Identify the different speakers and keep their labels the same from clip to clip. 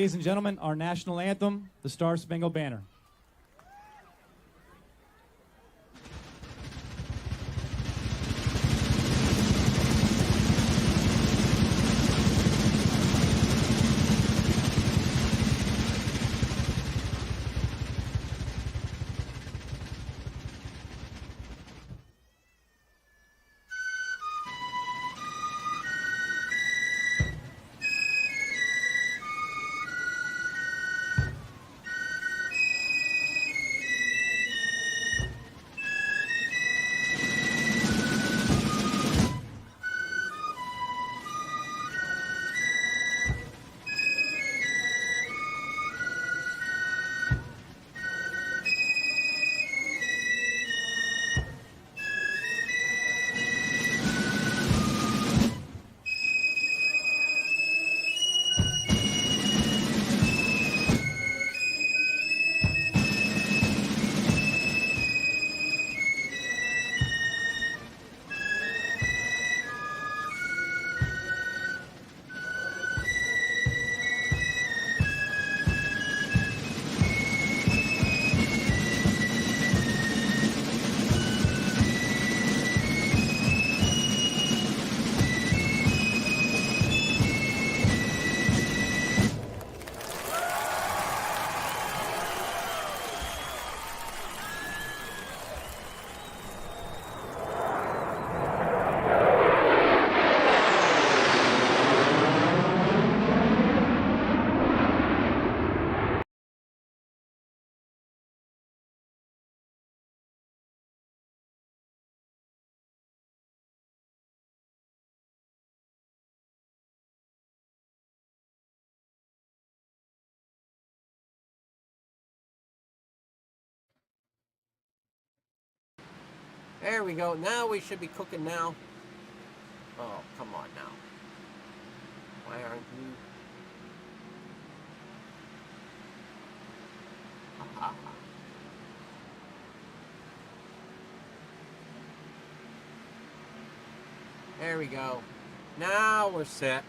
Speaker 1: ladies and gentlemen, our national anthem, the Star Spangled Banner.
Speaker 2: There we go. Now we should be cooking now. Oh, come on now. Why aren't you? Aha. There we go. Now we're set.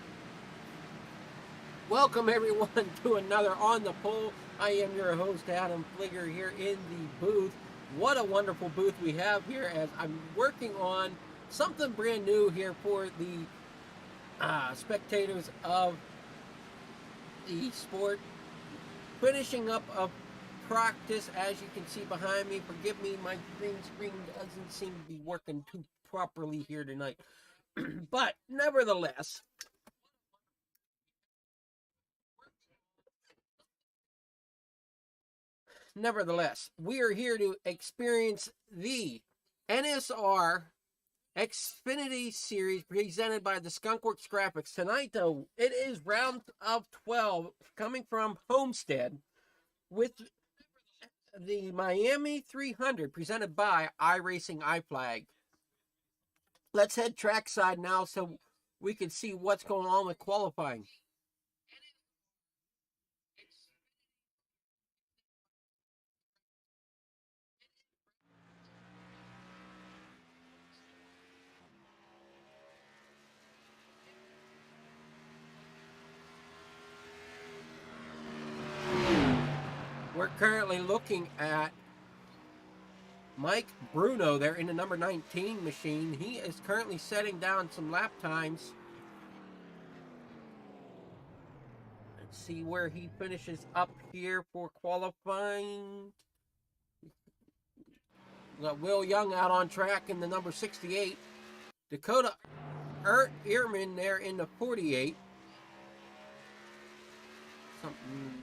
Speaker 2: Welcome everyone to another On the Pole. I am your host Adam Fligger here in the booth. What a wonderful booth we have here as I'm working on something brand new here for the spectators of the sport. Finishing up a practice, as you can see behind me. Forgive me, my green screen doesn't seem to be working too properly here tonight. But nevertheless, we are here to experience the NSR Xfinity series presented by the Skunkworks Graphics. Tonight, though, it is round of 12 coming from Homestead with the Miami 300 presented by iRacing iFlag. Let's head trackside now so we can see what's going on with qualifying. We're currently looking at Mike Bruno there in the number 19 machine. He is currently setting down some lap times. Let's see where he finishes up here for qualifying. We got Will Young out on track in the number 68. Dakota Ehrman there in the 48. Something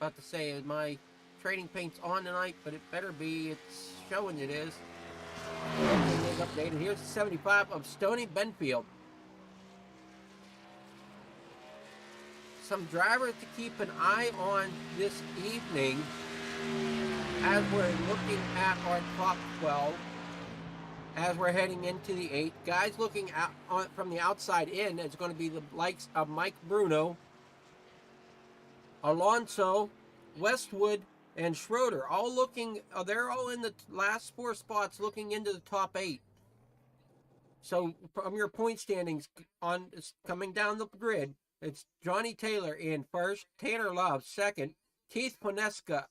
Speaker 2: about to say is my trading paint's on tonight, but it better be. It's showing it is. Everything is updated. Here's the 75 of Stoney Benfield. Some drivers to keep an eye on this evening as we're looking at our top 12. As we're heading into the 8, guys looking out from the outside in, it's going to be the likes of Mike Bruno, Alonso, Westwood, and Schroeder, all looking, they're all in the last 4 spots looking into the top 8. So from your point standings on coming down the grid, It's Johnny Taylor in first, Tanner Love second, Keith Fonseca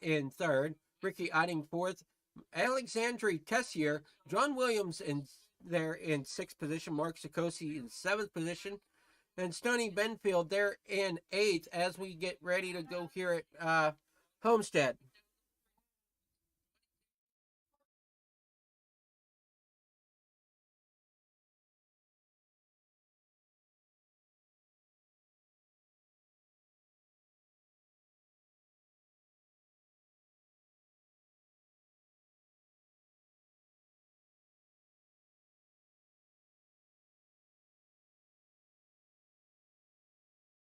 Speaker 2: in third, Ricky Otting fourth, Alexandre Tessier, John Williams in sixth position, Mark Sikosi in seventh position, and Stoney Benfield there in eighth as we get ready to go here at Homestead.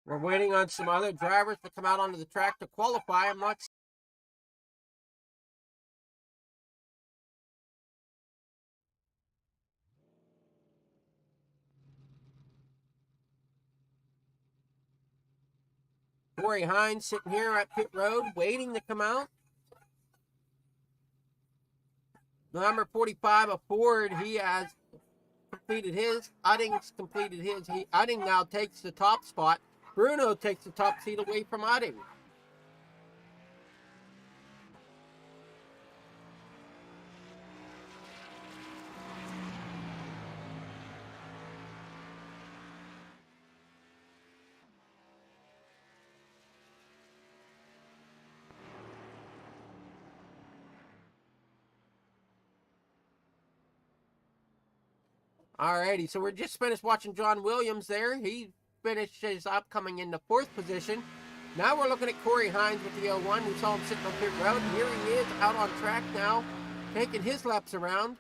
Speaker 2: We're waiting on some other drivers to come out onto the track to qualify. I'm not. Corey Hines sitting here at pit road waiting to come out. Number 45, a Ford, he has completed his. Utting's completed his. Utting now takes the top spot. Bruno takes the top seat away from Utting. Alrighty, so we're just finished watching John Williams there. He finishes up coming into fourth position. Now we're looking at Corey Hines with the 01. We saw him sitting on pit road. Here he is out on track now, taking his laps around.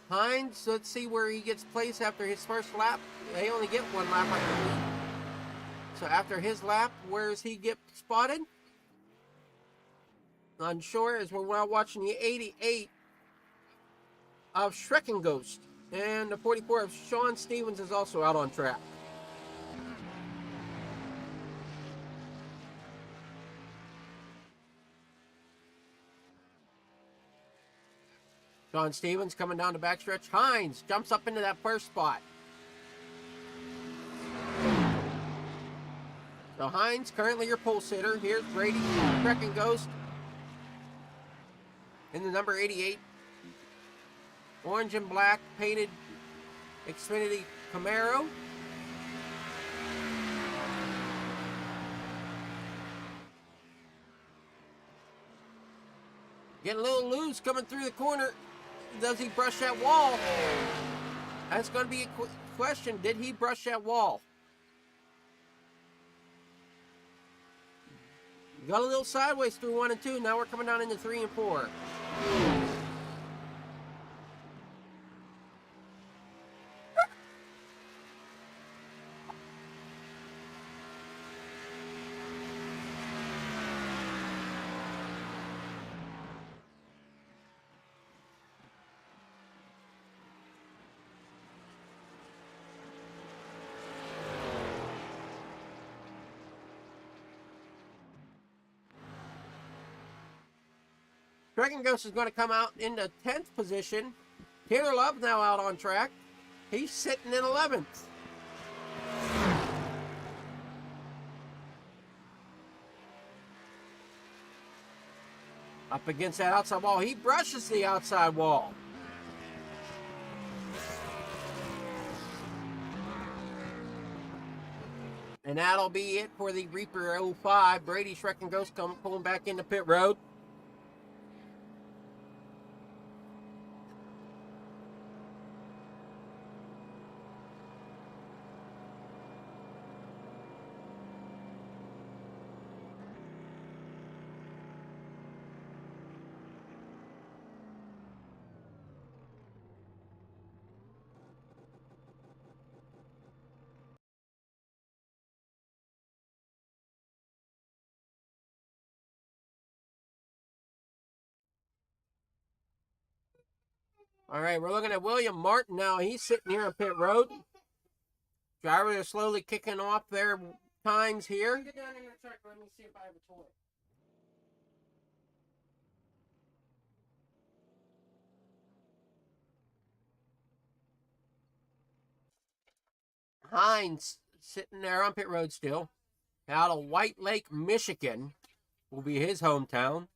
Speaker 2: Hines, let's see where he gets placed after his first lap. They only get one lap, I believe. So after his lap, where does he get spotted? Unsure, as we're now watching the 88 of Shrekken Ghost. And the 44 of Sean Stevens is also out on track. Sean Stevens coming down the backstretch. Hines jumps up into that first spot. So Hines, currently your pole sitter. Here's Brady, Shrekken Ghost. In the number 88. Orange and black painted Xfinity Camaro. Getting a little loose coming through the corner. Does he brush that wall? That's going to be a question. Did he brush that wall? Got a little sideways through 1 and 2. Now we're coming down into 3 and 4. Dragon Ghost is going to come out into 10th position. Taylor Love now out on track. He's sitting in 11th. Up against that outside wall. He brushes the outside wall. And that'll be it for the Reaper 05. Brady Shrekken Ghost pulling back into pit road. All right, we're looking at William Martin now. He's sitting here on pit road. Drivers are slowly kicking off their times here. Get down in your truck. Let me see if I have a toy. Hines sitting there on pit road still. Out of White Lake, Michigan will be his hometown.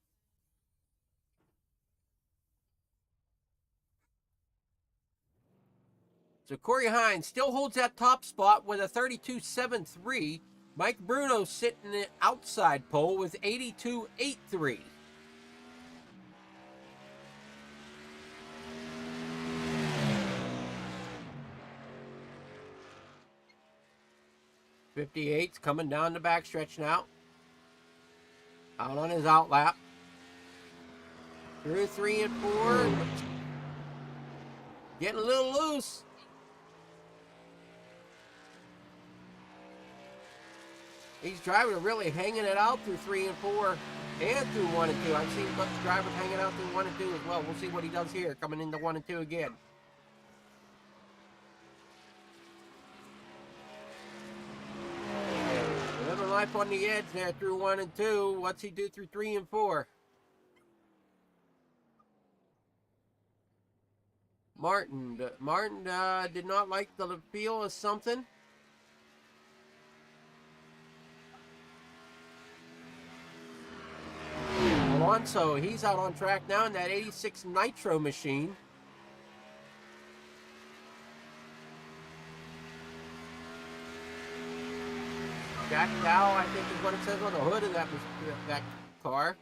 Speaker 2: So Corey Hines still holds that top spot with a 32.73. Mike Bruno sitting in the outside pole with 82.83. .58's coming down the backstretch now. Out on his outlap. Through 3 and 4. Getting a little loose. These drivers are really hanging it out through 3 and 4 and through 1 and 2. I've seen a bunch of drivers hanging out through 1 and 2 as well. We'll see what he does here coming into 1 and 2 again. Living life on the edge there through 1 and 2. What's he do through 3 and 4? Martin did not like the feel of something. Alonso, he's out on track now in that 86 Nitro machine. Jack Dow, I think is what it says on the hood of that car.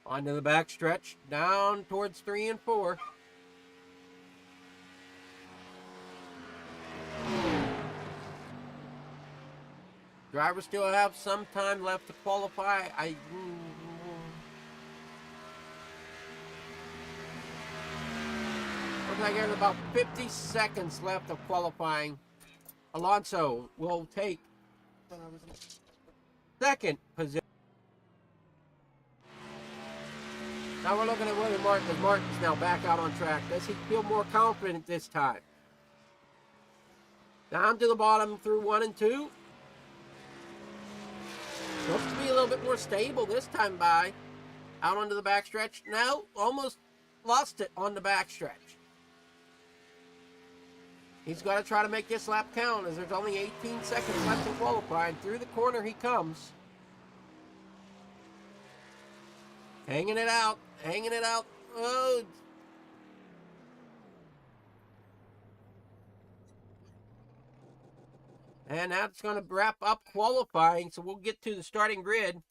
Speaker 2: Onto the back stretch, down towards 3 and 4. Drivers still have some time left to qualify. Looks like there's about 50 seconds left of qualifying. Alonso will take second position. Now we're looking at William Martin, as Martin's now back out on track. Does he feel more confident this time? Down to the bottom through 1 and 2. Looks to be a little bit more stable this time by. Out onto the backstretch. Now, almost lost it on the backstretch. He's got to try to make this lap count as there's only 18 seconds left in qualifying. Through the corner he comes. Hanging it out. Hanging it out. Oh. And that's going to wrap up qualifying, so we'll get to the starting grid.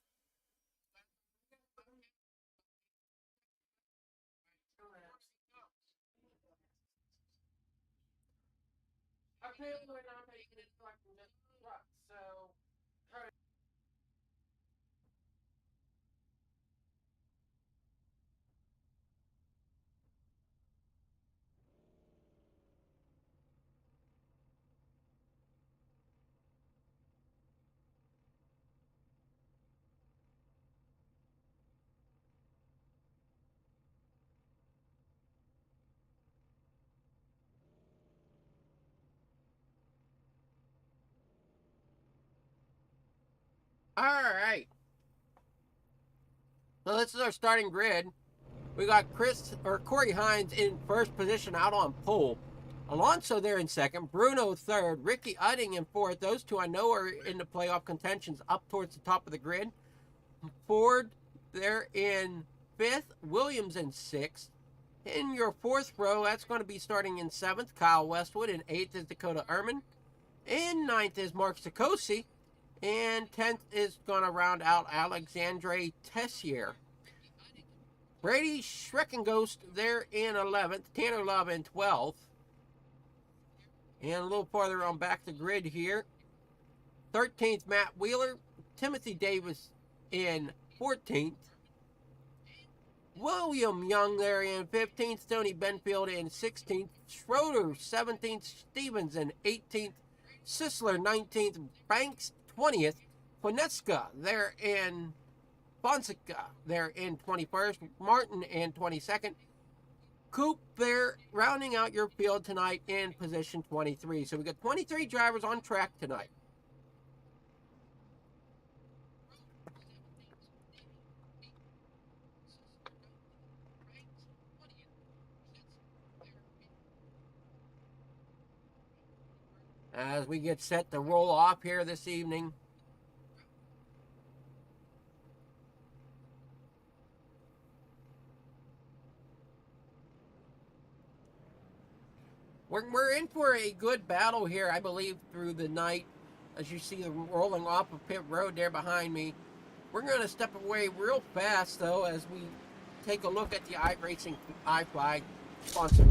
Speaker 2: All right. So this is our starting grid. We got Corey Hines in first position out on pole. Alonso there in second. Bruno third. Ricky Udding in fourth. Those two I know are in the playoff contentions up towards the top of the grid. Ford there in fifth. Williams in sixth. In your fourth row, that's going to be starting in seventh, Kyle Westwood. In eighth is Dakota Ehrman. In ninth is Mark Sikosi. And 10th is going to round out Alexandre Tessier. Brady Schreckenghost there in 11th. Tanner Love in 12th. And a little farther on back the grid here. 13th, Matt Wheeler. Timothy Davis in 14th. William Young there in 15th. Tony Benfield in 16th. Schroeder 17th. Stevens in 18th. Sisler 19th. Banks 20th. Quineska there in Fonseca there in 21st. Martin in 22nd. Coop there rounding out your field tonight in position 23. So we got 23 drivers on track tonight. as we get set to roll off here this evening. We're in for a good battle here, I believe, through the night. As you see them rolling off of pit road there behind me. We're going to step away real fast, though, as we take a look at the iRacing iFly sponsor.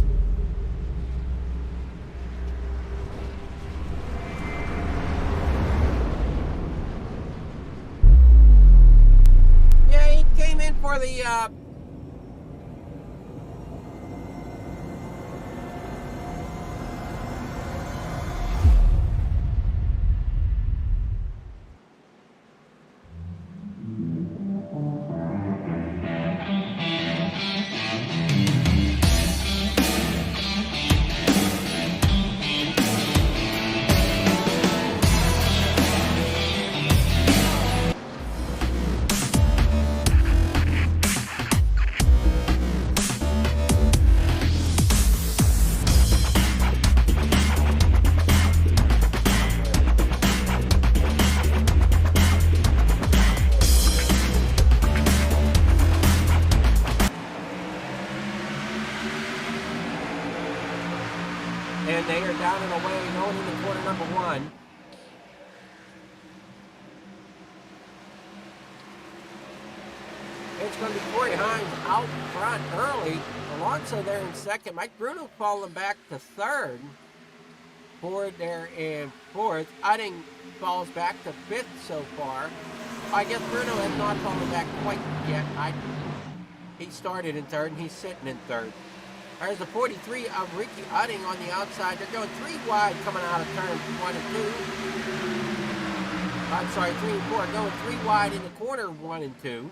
Speaker 2: Yeah, he came in for the and they are down and away going into quarter number one. It's going to be Corey Hines out front early. Alonso there in second. Mike Bruno falling back to third. Ford there in fourth. Utting falls back to fifth so far. I guess Bruno has not fallen back quite yet. He started in third and he's sitting in third. There's the 43 of Ricky Utting on the outside. They're going 3 wide coming out of turn 1 and 2. I'm sorry, 3 and 4. Going 3 wide in the corner 1 and 2.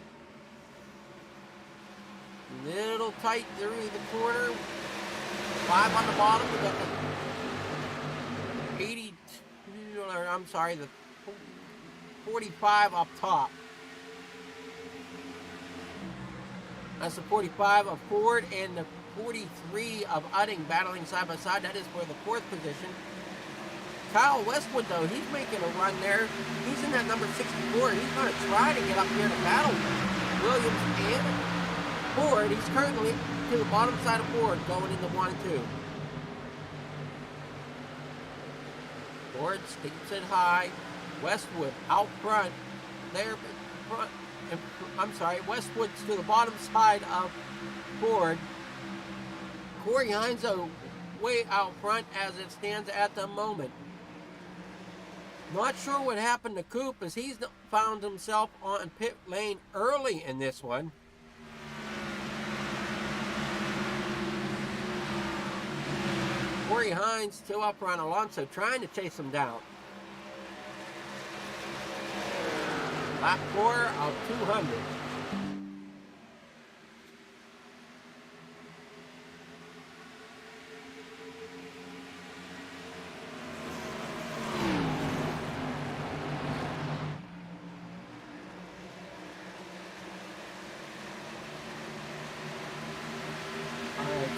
Speaker 2: Little tight through the corner. 5 on the bottom. We got the 80. I'm sorry, the 45 up top. That's the 45 of Ford and the 43 of Utting battling side by side. That is for the 4th position. Kyle Westwood, though, he's making a run there. He's in that number 64. He's going to try to get up here to battle Williams and Ford. He's currently to the bottom side of Ford going into 1 and 2. Ford steeps it high. Westwood out front. There, front. I'm sorry, Westwood's to the bottom side of Ford. Corey Hines way out front as it stands at the moment. Not sure what happened to Coop as he's found himself on pit lane early in this one. Corey Hines still up front. Alonso trying to chase him down. Lap 4 of 200.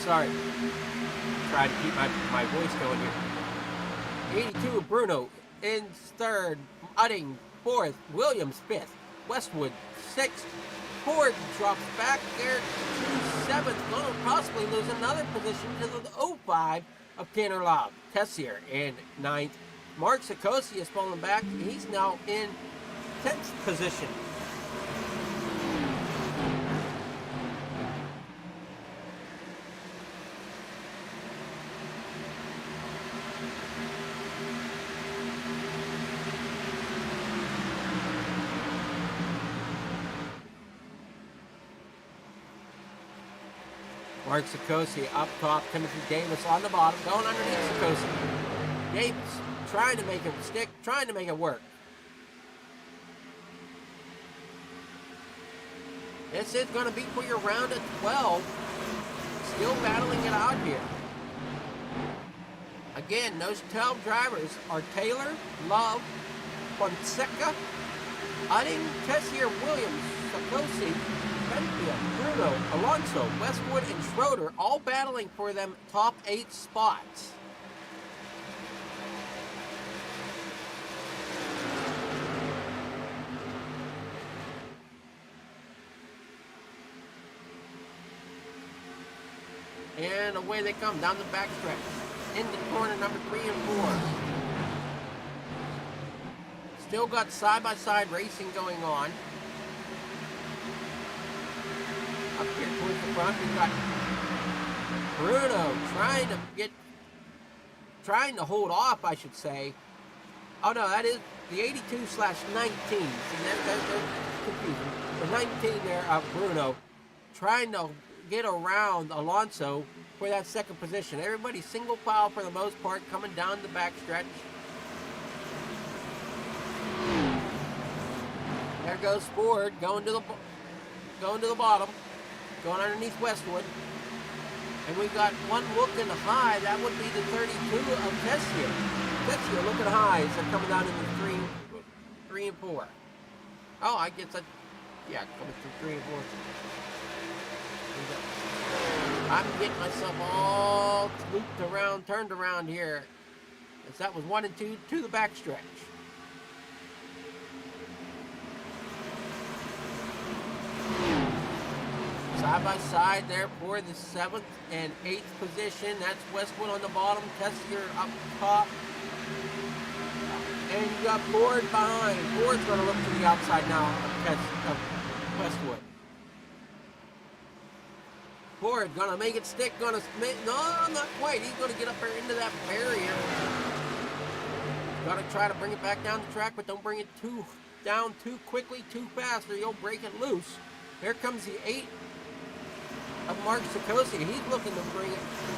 Speaker 2: Sorry. Try to keep my voice going here. 82 of Bruno in third. Utting 4th. Williams 5th. Westwood 6th. Ford drops back there to 7th. Going to possibly lose another position to the 05 of Tanner Lobb. Tessier in 9th. Mark Sikosi is falling back. He's now in 10th position. Mark Sikosi up top, Timothy Davis on the bottom, going underneath Sikosi. Davis trying to make him stick, trying to make it work. This is going to be for your round of 12. Still battling it out here. Again, those 12 drivers are Taylor, Love, Fonseca, Utting, Tessier, Williams, Sikosi, Penfield, Bruno, Alonso, Westwood, and Schroeder all battling for them top 8 spots. And away they come down the backstretch. Into corner number 3 and 4. Still got side-by-side racing going on. Up here towards the front, we've got Bruno trying to hold off, I should say. Oh no, that is the 82/19. See, they're confusing. The 19 there of Bruno trying to get around Alonso for that second position. Everybody single file for the most part, coming down the backstretch. There goes Ford going to the bottom, going underneath Westwood. And we got one looking high. That would be the 32 of Tessier. Tessier looking high as they're coming down into 3 and 4. Oh, I guess coming through 3 and 4. I'm getting myself all looped around, turned around here. As that was 1 and 2 to the backstretch. Side by side there for the 7th and 8th position. That's Westwood on the bottom, Tessier up top. And you got Ford behind. Ford's going to look to the outside now of Westwood. Ford going to make it stick. No, not quite. He's going to get up there into that barrier. Got to try to bring it back down the track, but don't bring it down too quickly, too fast, or you'll break it loose. Here comes the 8 of Mark Sikosi. He's looking to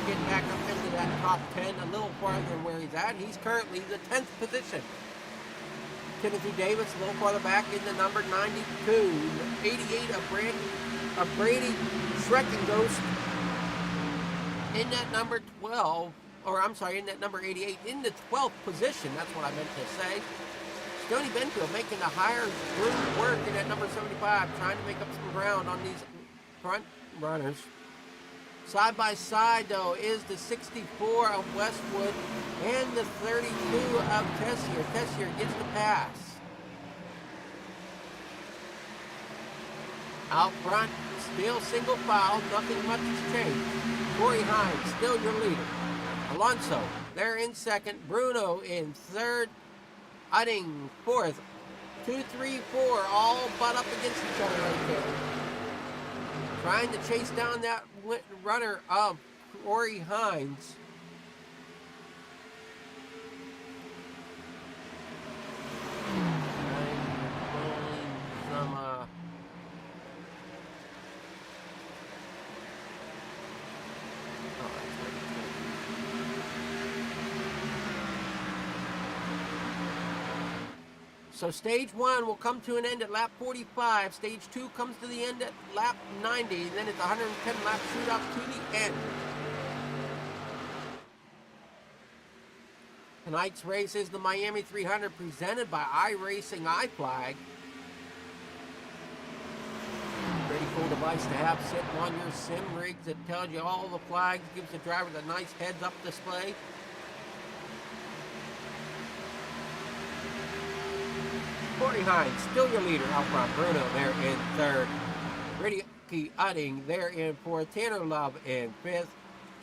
Speaker 2: get back up into that top 10 a little farther than where he's at. He's currently the 10th position. Timothy Davis a little farther back in the number 92. 88 of Brady Schreckenghost in that number 12. Or I'm sorry, in that number 88, in the 12th position. That's what I meant to say. Stoney Benfield making the higher room work in that number 75, trying to make up some ground on these front runners. Side by side, though, is the 64 of Westwood and the 32 of Tessier. Tessier gets the pass. Out front, still single file, nothing much has changed. Corey Hines, still your leader. Alonso, they're in second. Bruno in third. Udding fourth. 2, 3, 4, all butt up against each other right there. Trying to chase down that runner of Corey Hines. So stage 1 will come to an end at lap 45. Stage 2 comes to the end at lap 90. And then it's 110 lap shootout to the end. Tonight's race is the Miami 300 presented by iRacing iFlag. Pretty cool device to have sitting on your sim rigs that tells you all the flags, gives the driver the nice heads-up display. Corey Hines, still your leader out front. Bruno there in third. Ricky Udding there in fourth. Tanner Love in fifth.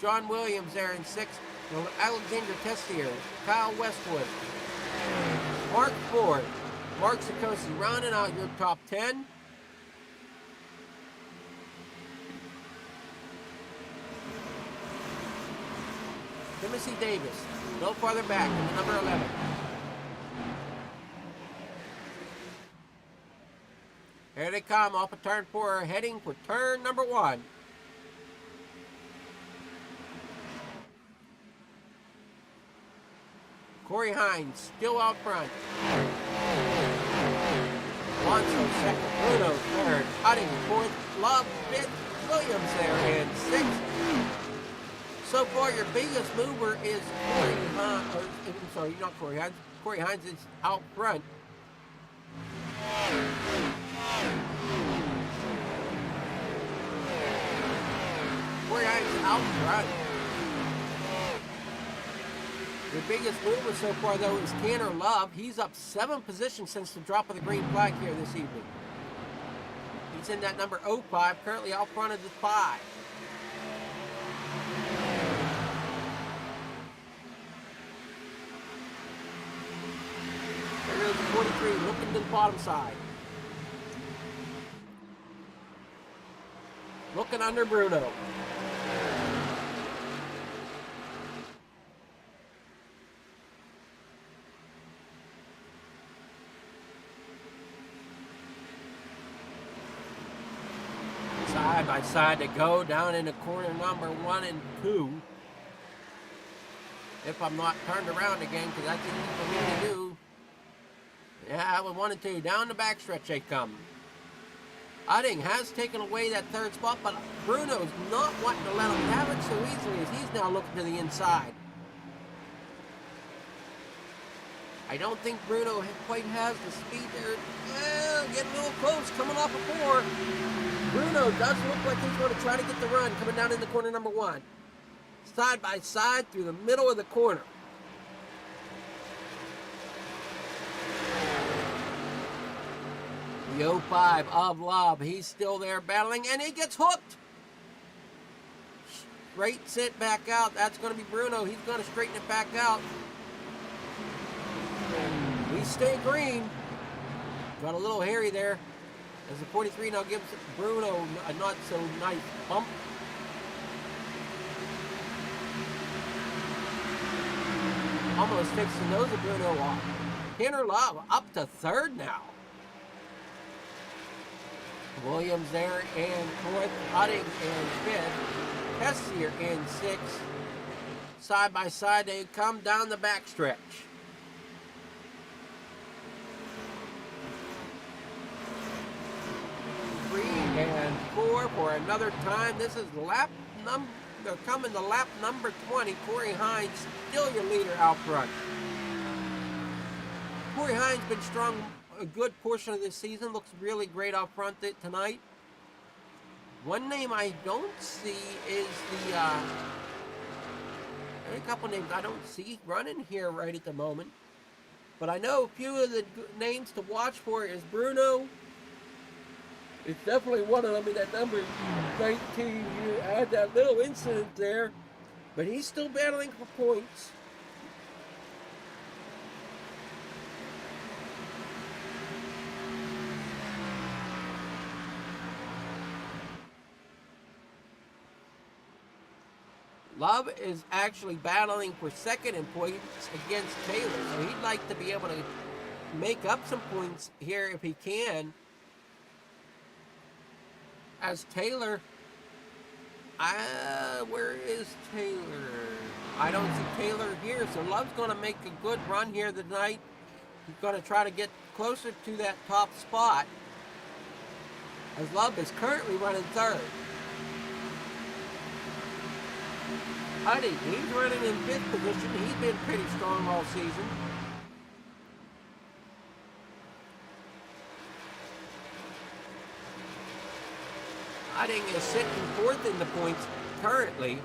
Speaker 2: John Williams there in sixth. Alexander Tessier. Kyle Westwood. Mark Ford. Mark Sikosi rounding out your top 10. Timothy Davis, a little farther back in the number 11. Here they come off of turn 4, heading for turn number 1. Corey Hines still out front. Alonso second, Bruno third, Udding fourth, Love fifth, Williams there in sixth. So far, your biggest mover is Corey Hines. I'm sorry, not Corey Hines. Corey Hines is out front. Corey Hines out front. Your biggest mover so far, though, is Tanner Love. He's up 7 positions since the drop of the green flag here this evening. He's in that number 05, currently out front of the 5. 43 looking to the bottom side. Looking under Bruno. Side by side to go down into corner number 1 and 2. If I'm not turned around again, because that's easy for me to do. Yeah, with 1 and 2. Down the backstretch they come. Udding has taken away that third spot, but Bruno's not wanting to let him have it so easily as he's now looking to the inside. I don't think Bruno quite has the speed there. Well, getting a little close, coming off a 4. Bruno does look like he's going to try to get the run coming down into corner number 1. Side by side through the middle of the corner. The 05 of Lob, he's still there battling, and he gets hooked. Straight sit back out. That's going to be Bruno. He's going to straighten it back out. We stay green. Got a little hairy there. As the 43 now gives Bruno a not so nice bump. Almost takes the nose of Bruno off. Tanner Love up to 3rd now. Williams there in 4th, Udding in 5th, Hessier in 6th. Side by side they come down the backstretch. 3 and 4 for another time. This is they're coming to lap number 20. Corey Hines still your leader out front. Corey Hines been strong a good portion of this season. Looks really great out front tonight. One name I don't see is the a couple names I don't see running here right at the moment. But I know a few of the names to watch for is Bruno. It's definitely one of them in that number 19. You had that little incident there, but he's still battling for points. Love is actually battling for 2nd in points against Taylor, so he'd like to be able to make up some points here if he can. As Taylor, where is Taylor? I don't see Taylor here, so Love's going to make a good run here tonight. He's going to try to get closer to that top spot, as Love is currently running 3rd. Udding, he's running in 5th position. He's been pretty strong all season. Udding is sitting 4th in the points currently.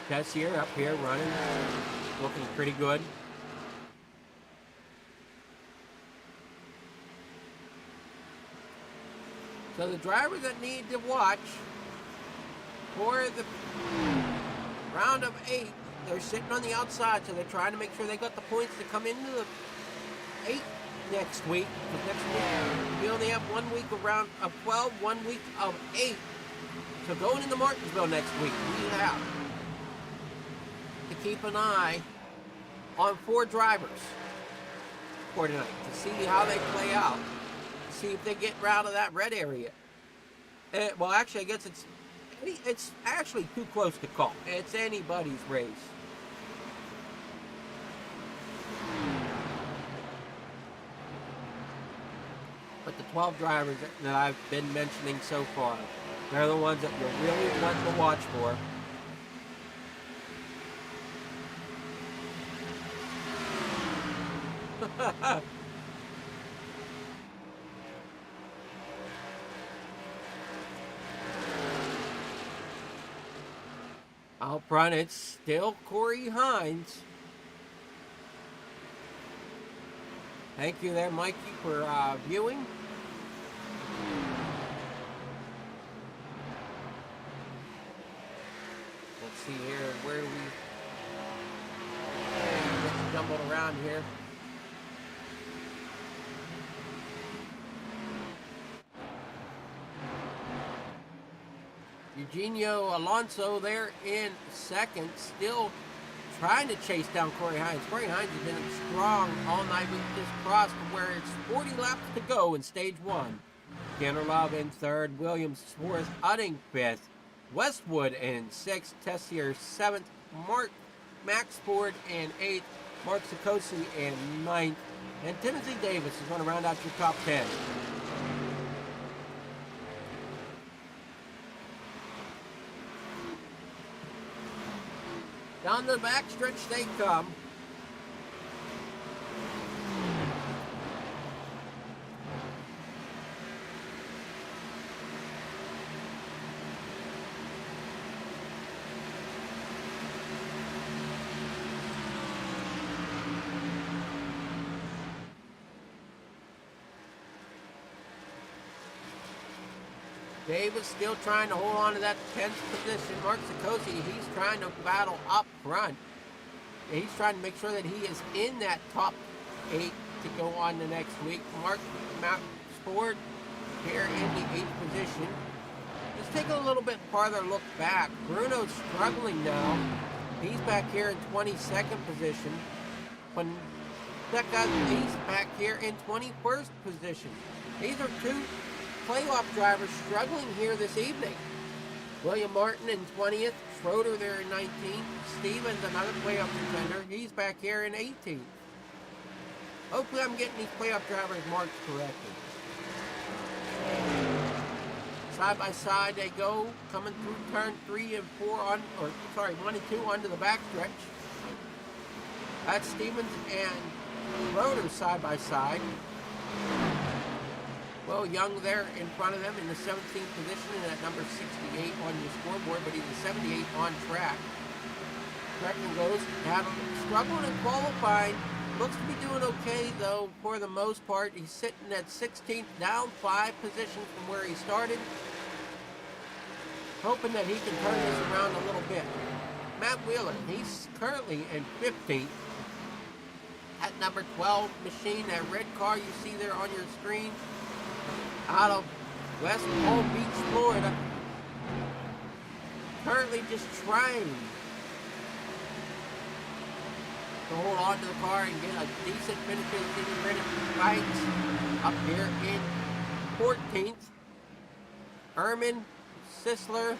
Speaker 2: Tessier up here running, looking pretty good. So the drivers that need to watch for the round of 8, they're sitting on the outside, so they're trying to make sure they got the points to come into the 8 next week. Because next week we only have 1 week of round of 12, 1 week of 8. So going into Martinsville next week, we have to keep an eye on 4 drivers for tonight to see how they play out, see if they get out of that red area. Well, actually, I guess it's actually too close to call. It's anybody's race. But the 12 drivers that I've been mentioning so far, they're the ones that you really want to watch for. Out front, it's still Corey Hines. Thank you there, Mikey, for viewing. Let's see here, where do we get jumbled around here. Eugenio Alonso there in second, still trying to chase down Corey Hines. Corey Hines has been strong all night with this cross to where it's 40 laps to go in stage one. Ganderlov in third, Williams fourth, Utting fifth, Westwood in sixth, Tessier seventh, Max Ford in eighth, Mark Sikosi in ninth, and Timothy Davis is going to round out your top 10. Down the back stretch they come. Davis still trying to hold on to that 10th position. Mark Sikosi, he's trying to battle up front. He's trying to make sure that he is in that top 8 to go on the next week. Max Ford here in the 8th position. Let's take a little bit farther look back. Bruno's struggling now. He's back here in 22nd position. When he's back here in 21st position. These are two playoff drivers struggling here this evening. William Martin in 20th, Schroeder there in 19th, Stevens, another playoff contender, he's back here in 18th. Hopefully I'm getting these playoff drivers marked correctly. Side by side they go, coming through turn 3 and 4 1 and 2 onto the backstretch. That's Stevens and Schroeder side by side. Well, Young there in front of them in the 17th position and at number 68 on your scoreboard, but he's a 78 on track. Tracking goes, struggling and qualifying. Looks to be doing okay, though, for the most part. He's sitting at 16th, down 5 positions from where he started. Hoping that he can turn this around a little bit. Matt Wheeler, he's currently in 15th. At number 12 machine, that red car you see there on your screen, out of West Palm Beach, Florida. Currently just trying to hold on to the car and get a decent finish in ready fights. Up here in 14th. Ehrman, Sisler,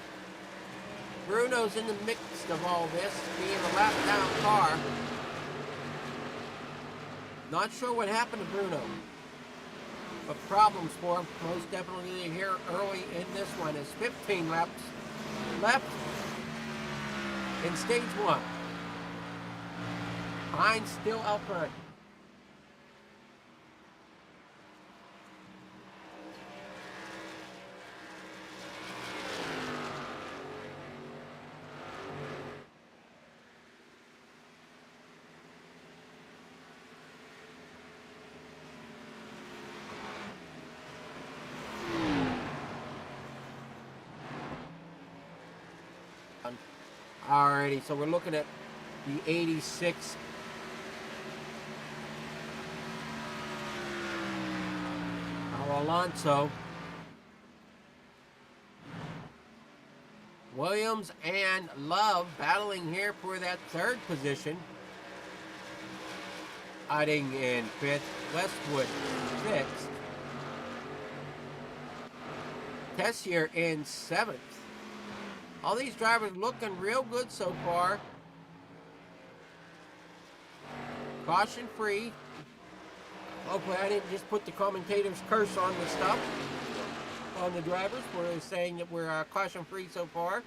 Speaker 2: Bruno's in the mix of all this, being a lap down car. Not sure what happened to Bruno, but problems for him most definitely here early in this one. Is 15 laps left in stage 1. Hines still out front. Alrighty, so we're looking at the 86 Alonso. Williams and Love battling here for that 3rd position. Utting in 5th, Westwood 6th. Tessier in 7th. All these drivers looking real good so far. Caution free. Hopefully I didn't just put the commentator's curse on the stuff, on the drivers. We're saying that we're caution free so far.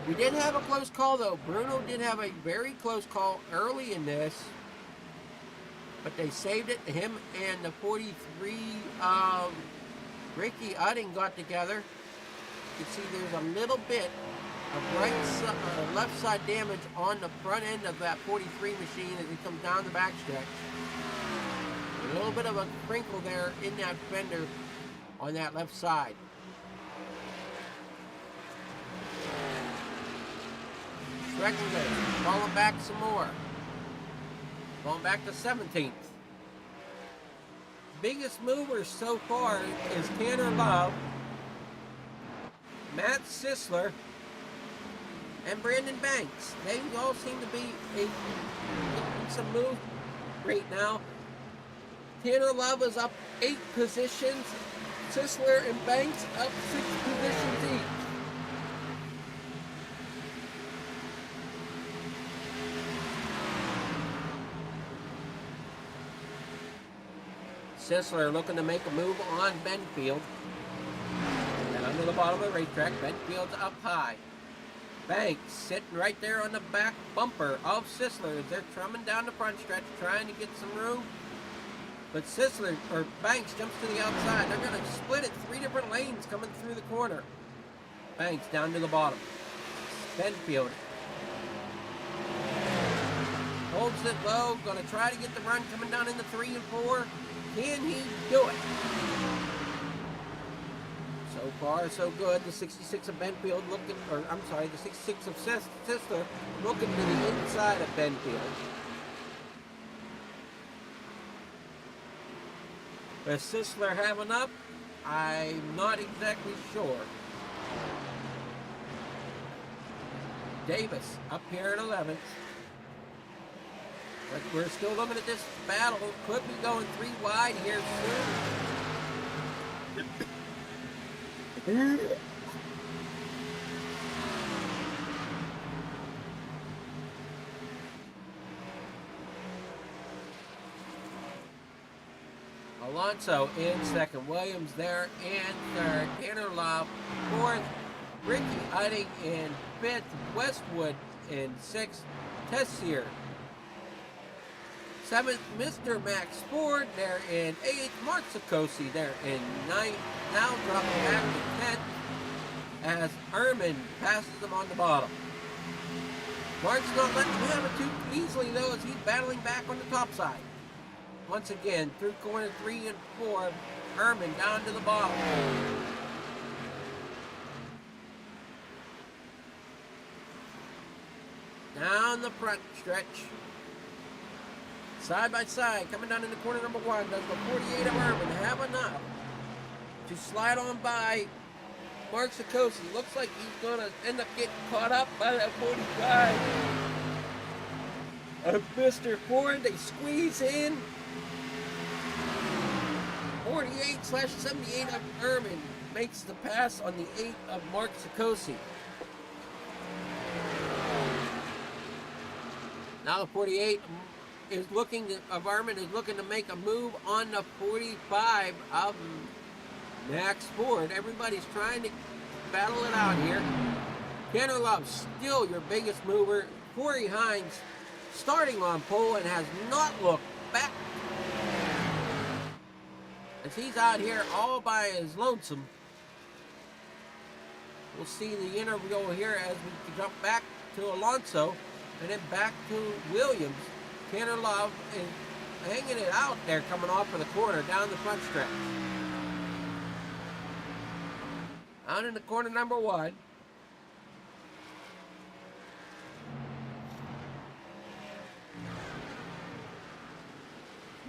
Speaker 2: We did have a close call though. Bruno did have a very close call early in this, but they saved it. Him and the 43 Ricky Utting got together. You can see there's a little bit of left side damage on the front end of that 43 machine as it comes down the backstretch. A little bit of a crinkle there in that fender on that left side. Stretching it, falling back some more. Going back to 17th. Biggest movers so far is Tanner Love, Matt Sisler, and Brandon Banks. They all seem to be in some move right now. Tanner Love is up 8 positions. Sisler and Banks up 6 positions each. Sisler looking to make a move on Benfield. And under the bottom of the racetrack, Benfield's up high. Banks sitting right there on the back bumper of Sisler as they're trumming down the front stretch, trying to get some room. But Sisler, or Banks, jumps to the outside. They're going to split it 3 different lanes coming through the corner. Banks down to the bottom. Benfield holds it low, going to try to get the run coming down into 3 and 4. Can he do it? So far, so good. The 66 of Benfield looking, or I'm sorry, the 66 of Sisler looking to the inside of Benfield. Is Sisler having up? I'm not exactly sure. Davis up here at 11th. But we're still looking at this battle. Could be going 3 wide here soon. Alonso in second. Williams there in third. Tanner Love fourth. Ricky Utting in fifth. Westwood in sixth. Tessier 7th, Mr. Max Ford there in 8th, Mark Sikosi there in 9th, now dropping back to 10th as Ehrman passes him on the bottom. Mark's not letting him have it too easily though as he's battling back on the top side. Once again, through corner 3 and 4, Ehrman down to the bottom. Down the front stretch. Side by side, coming down into corner number 1, does the 48 of Ehrman have enough to slide on by Mark Sikosi? Looks like he's going to end up getting caught up by that 45 of Mr. Ford. They squeeze in. 48/78 of Ehrman makes the pass on the 8 of Mark Sikosi. Now the 48 is looking to, of Ehrman is looking to make a move on the 45 of Max Ford. Everybody's trying to battle it out here. Tanner Love still your biggest mover. Corey Hines starting on pole and has not looked back. As he's out here all by his lonesome. We'll see the interview here as we jump back to Alonso and then back to Williams. Tanner Love is hanging it out there coming off of the corner down the front stretch. Out in the corner number 1.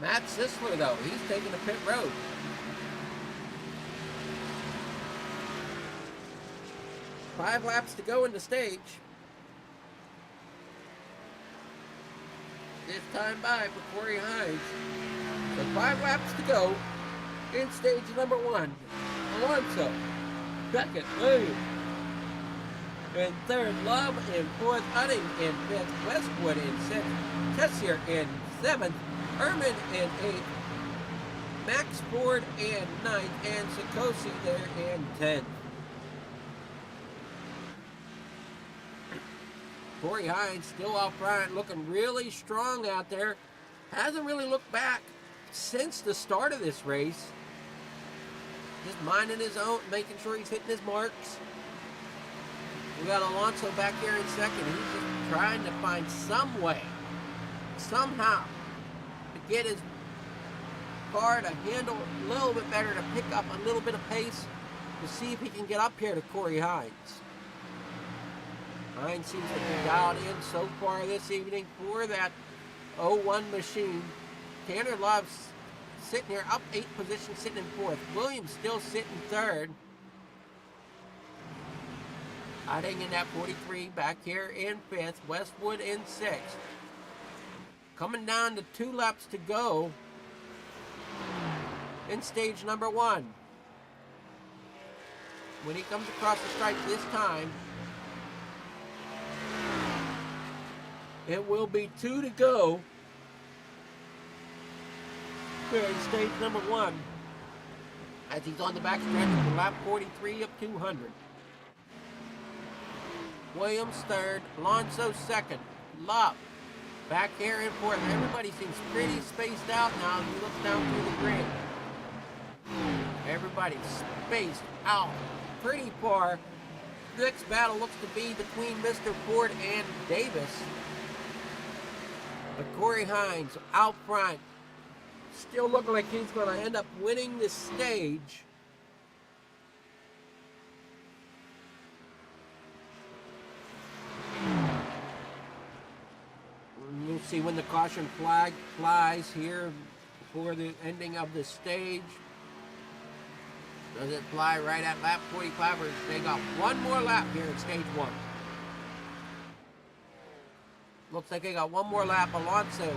Speaker 2: Matt Sisler though, he's taking the pit road. Five laps to go in the stage. This time by for Corey Hines. So 5 laps to go in stage number 1. Alonso, second, Williams. In third, Love. In fourth, Utting. In fifth, Westwood. In sixth, Tessier. In seventh, Ehrman. In eighth, Max Ford. In ninth, and Sikosi there in 10th. Corey Hines still out front, looking really strong out there. Hasn't really looked back since the start of this race. Just minding his own, making sure he's hitting his marks. We got Alonso back here in second. He's just trying to find some way, somehow, to get his car to handle a little bit better, to pick up a little bit of pace, to see if he can get up here to Corey Hines. Hines seems to be dialed in so far this evening for that 01 machine. Tanner Love's sitting here up 8 positions, sitting in 4th. Williams still sitting 3rd. Hiding in that 43 back here in 5th. Westwood in 6th. Coming down to 2 laps to go in stage number 1. When he comes across the stripe this time, it will be 2 to go here in stage number 1, as he's on the back stretch of lap 43 of 200. Williams 3rd, Alonso 2nd, Love back here in 4th. Everybody seems pretty spaced out now as you look down through the grid. Everybody's spaced out pretty far. Next battle looks to be between Mr. Ford and Davis. But Corey Hines out front, still looking like he's going to end up winning this stage. You'll see when the caution flag flies here before the ending of the stage. Does it fly right at lap 45, or they got one more lap here in stage 1? Looks like they got one more lap. Alonso,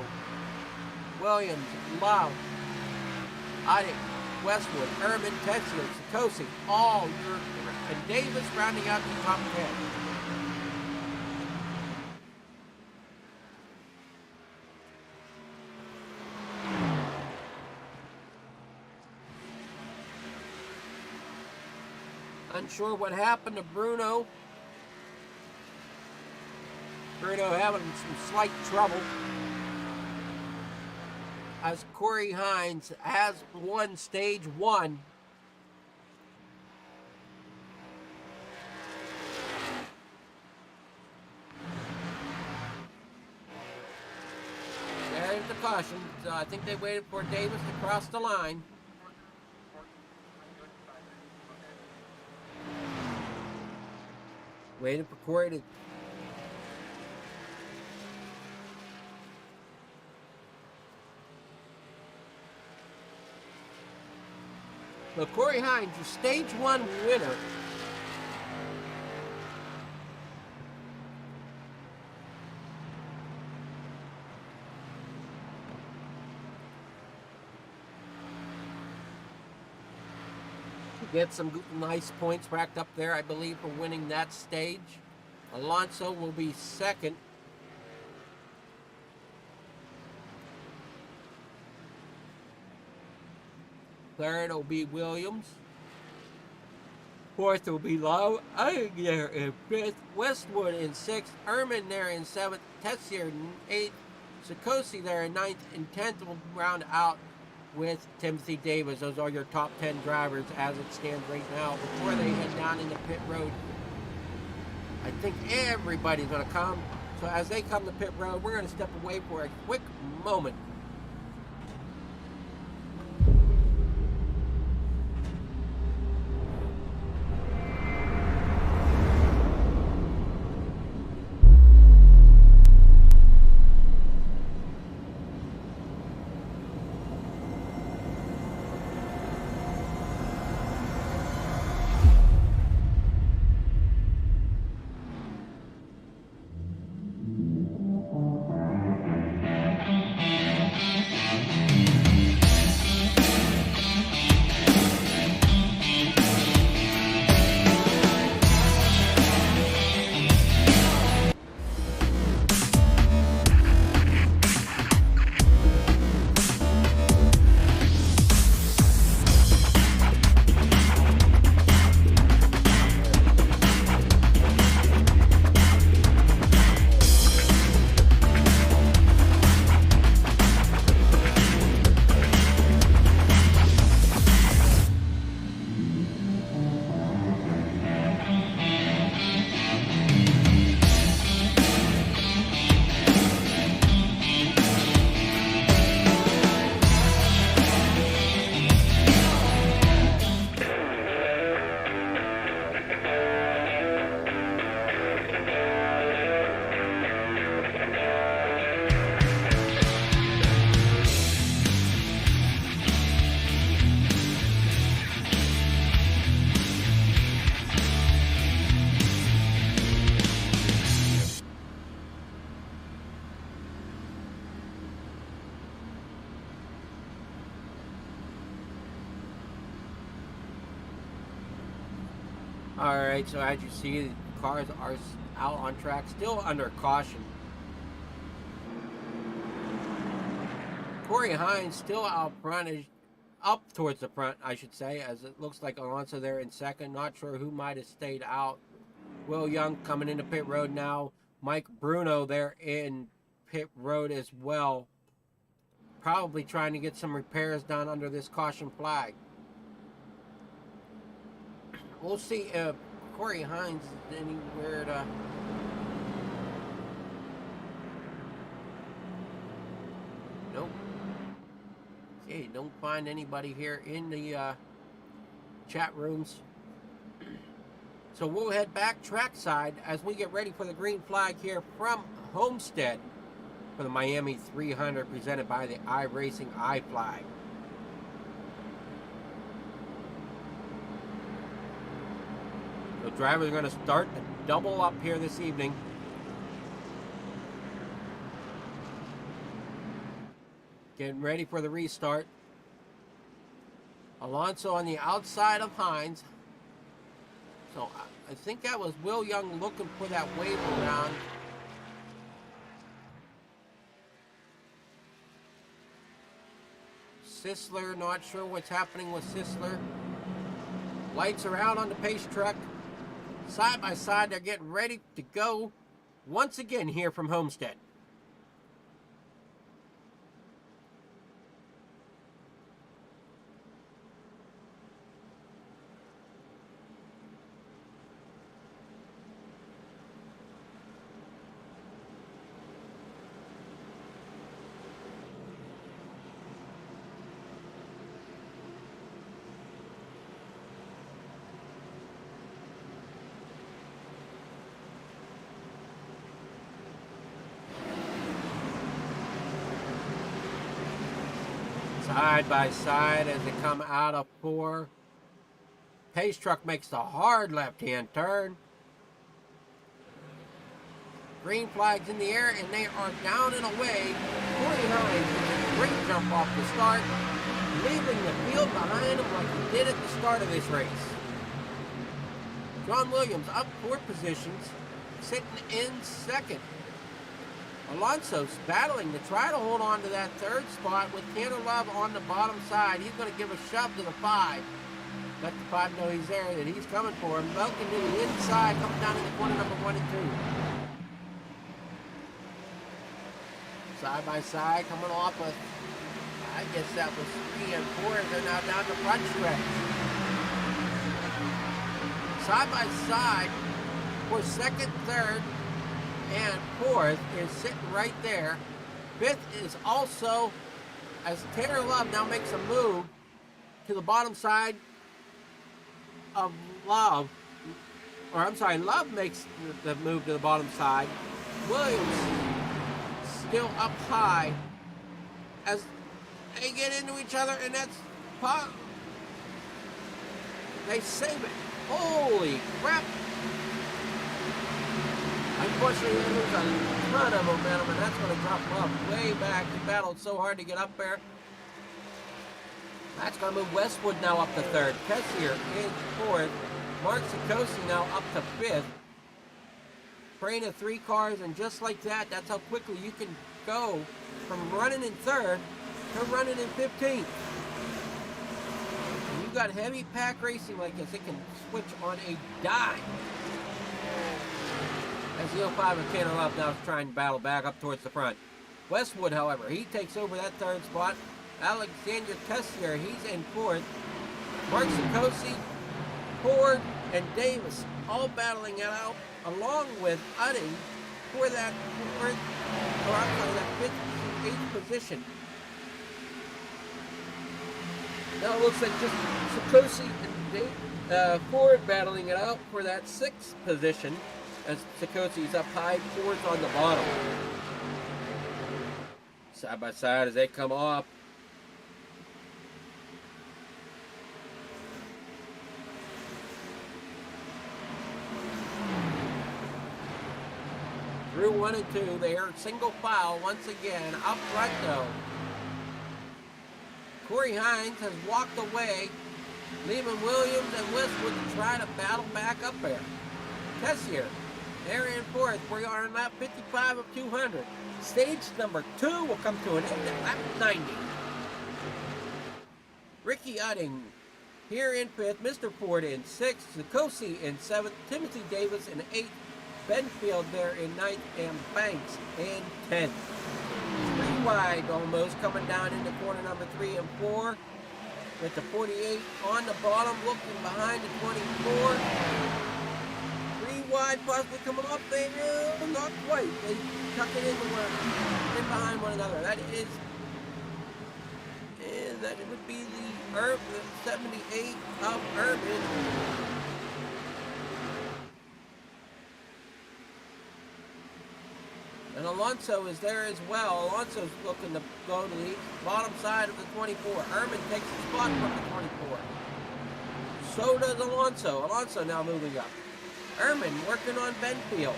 Speaker 2: Williams, Love, Odick, Westwood, Ehrman, Tessier, Sikosi, all and Davis rounding out the top 10. Unsure what happened to Bruno. Bruno having some slight trouble, as Corey Hines has won stage 1. There's the caution. So I think they waited for Davis to cross the line. Waiting for Corey to... So Corey Hines, your stage 1 winner. Get some nice points racked up there, I believe, for winning that stage. Alonso will be 2nd. Third will be Williams. 4th will be Lowe. Odick there in 5th. Westwood in 6th. Ehrman there in 7th. Tessier in 8th. Sikosi there in 9th. And 10th will round out with Timothy Davis. Those are your top 10 drivers as it stands right now. Before they head down into pit road, I think everybody's going to come. So as they come to pit road, we're going to step away for a quick moment. All right, so as you see, the cars are out on track, still under caution. Corey Hines still out front, up towards the front, I should say, as it looks like Alonso there in second. Not sure who might have stayed out. Will Young coming into pit road now. Mike Bruno there in pit road as well. Probably trying to get some repairs done under this caution flag. We'll see if Corey Hines is anywhere to... Nope. Okay, don't find anybody here in the chat rooms. So we'll head back trackside as we get ready for the green flag here from Homestead for the Miami 300 presented by the iRacing iFlag. The drivers are going to start to double up here this evening. Getting ready for the restart. Alonso on the outside of Hines. So I think that was Will Young looking for that wave around. Sisler, not sure what's happening with Sisler. Lights are out on the pace truck. Side by side, they're getting ready to go once again here from Homestead. Side by side as they come out of 4. Pace truck makes the hard left-hand turn. Green flag's in the air and they are down and away. 49 with a great jump off the start, leaving the field behind him like he did at the start of this race. John Williams up 4 positions, sitting in second. Alonso's battling to try to hold on to that 3rd spot with Tanner Love on the bottom side. He's going to give a shove to the 5. Let the 5 know he's there, that he's coming for him. Belkin to the inside, coming down in the corner number 1 and 2. Side by side, coming off of, I guess that was 3 and 4. They're now down the front stretch. Side by side for 2nd, 3rd, and 4th is sitting right there. 5th is also, as Tanner Love now makes a move to the bottom side of Love. Or I'm sorry, Love makes the move to the bottom side. Williams still up high as they get into each other, and that's pop. They save it. Holy crap. Unfortunately, they lose a ton of momentum, and that's going to drop Love way back. He battled so hard to get up there. That's going to move Westwood now up to 3rd. Kessier in 4th. Mark Sikosi now up to 5th. Train of 3 cars, and just like that, that's how quickly you can go from running in 3rd to running in 15th. When you've got heavy pack racing like this, it can switch on a dime. As the 05 of Tanner Love now is trying to battle back up towards the front. Westwood, however, he takes over that 3rd spot. Alexander Tessier, he's in 4th. Mark Sikosi, Ford, and Davis all battling it out, along with Udding for that 5th and 8th position. Now it looks like just Sikosi and Ford battling it out for that 6th position, as Sikosi's up high, Ford's on the bottom. Side by side as they come off. Through 1 and 2, they are single file once again, up front though. Corey Hines has walked away Lehman Williams and Westwood try to battle back up there. Tessier, they're in fourth. We are on lap 55 of 200. Stage number 2 will come to an end at lap 90. Ricky Udding here in 5th. Mr. Ford in 6th. Zakosi in 7th. Timothy Davis in 8th. Benfield there in 9th. And Banks in 10th. 3 wide almost coming down into corner number 3 and 4. With the 48 on the bottom, looking behind the 24. 3 wide, possibly coming up there. Not quite. They tuck it in behind one another. That would be the 78 of Urban. And Alonso is there as well. Alonso's looking to go to the bottom side of the 24. Urban takes the spot from the 24. So does Alonso. Alonso now moving up. Urban working on Benfield.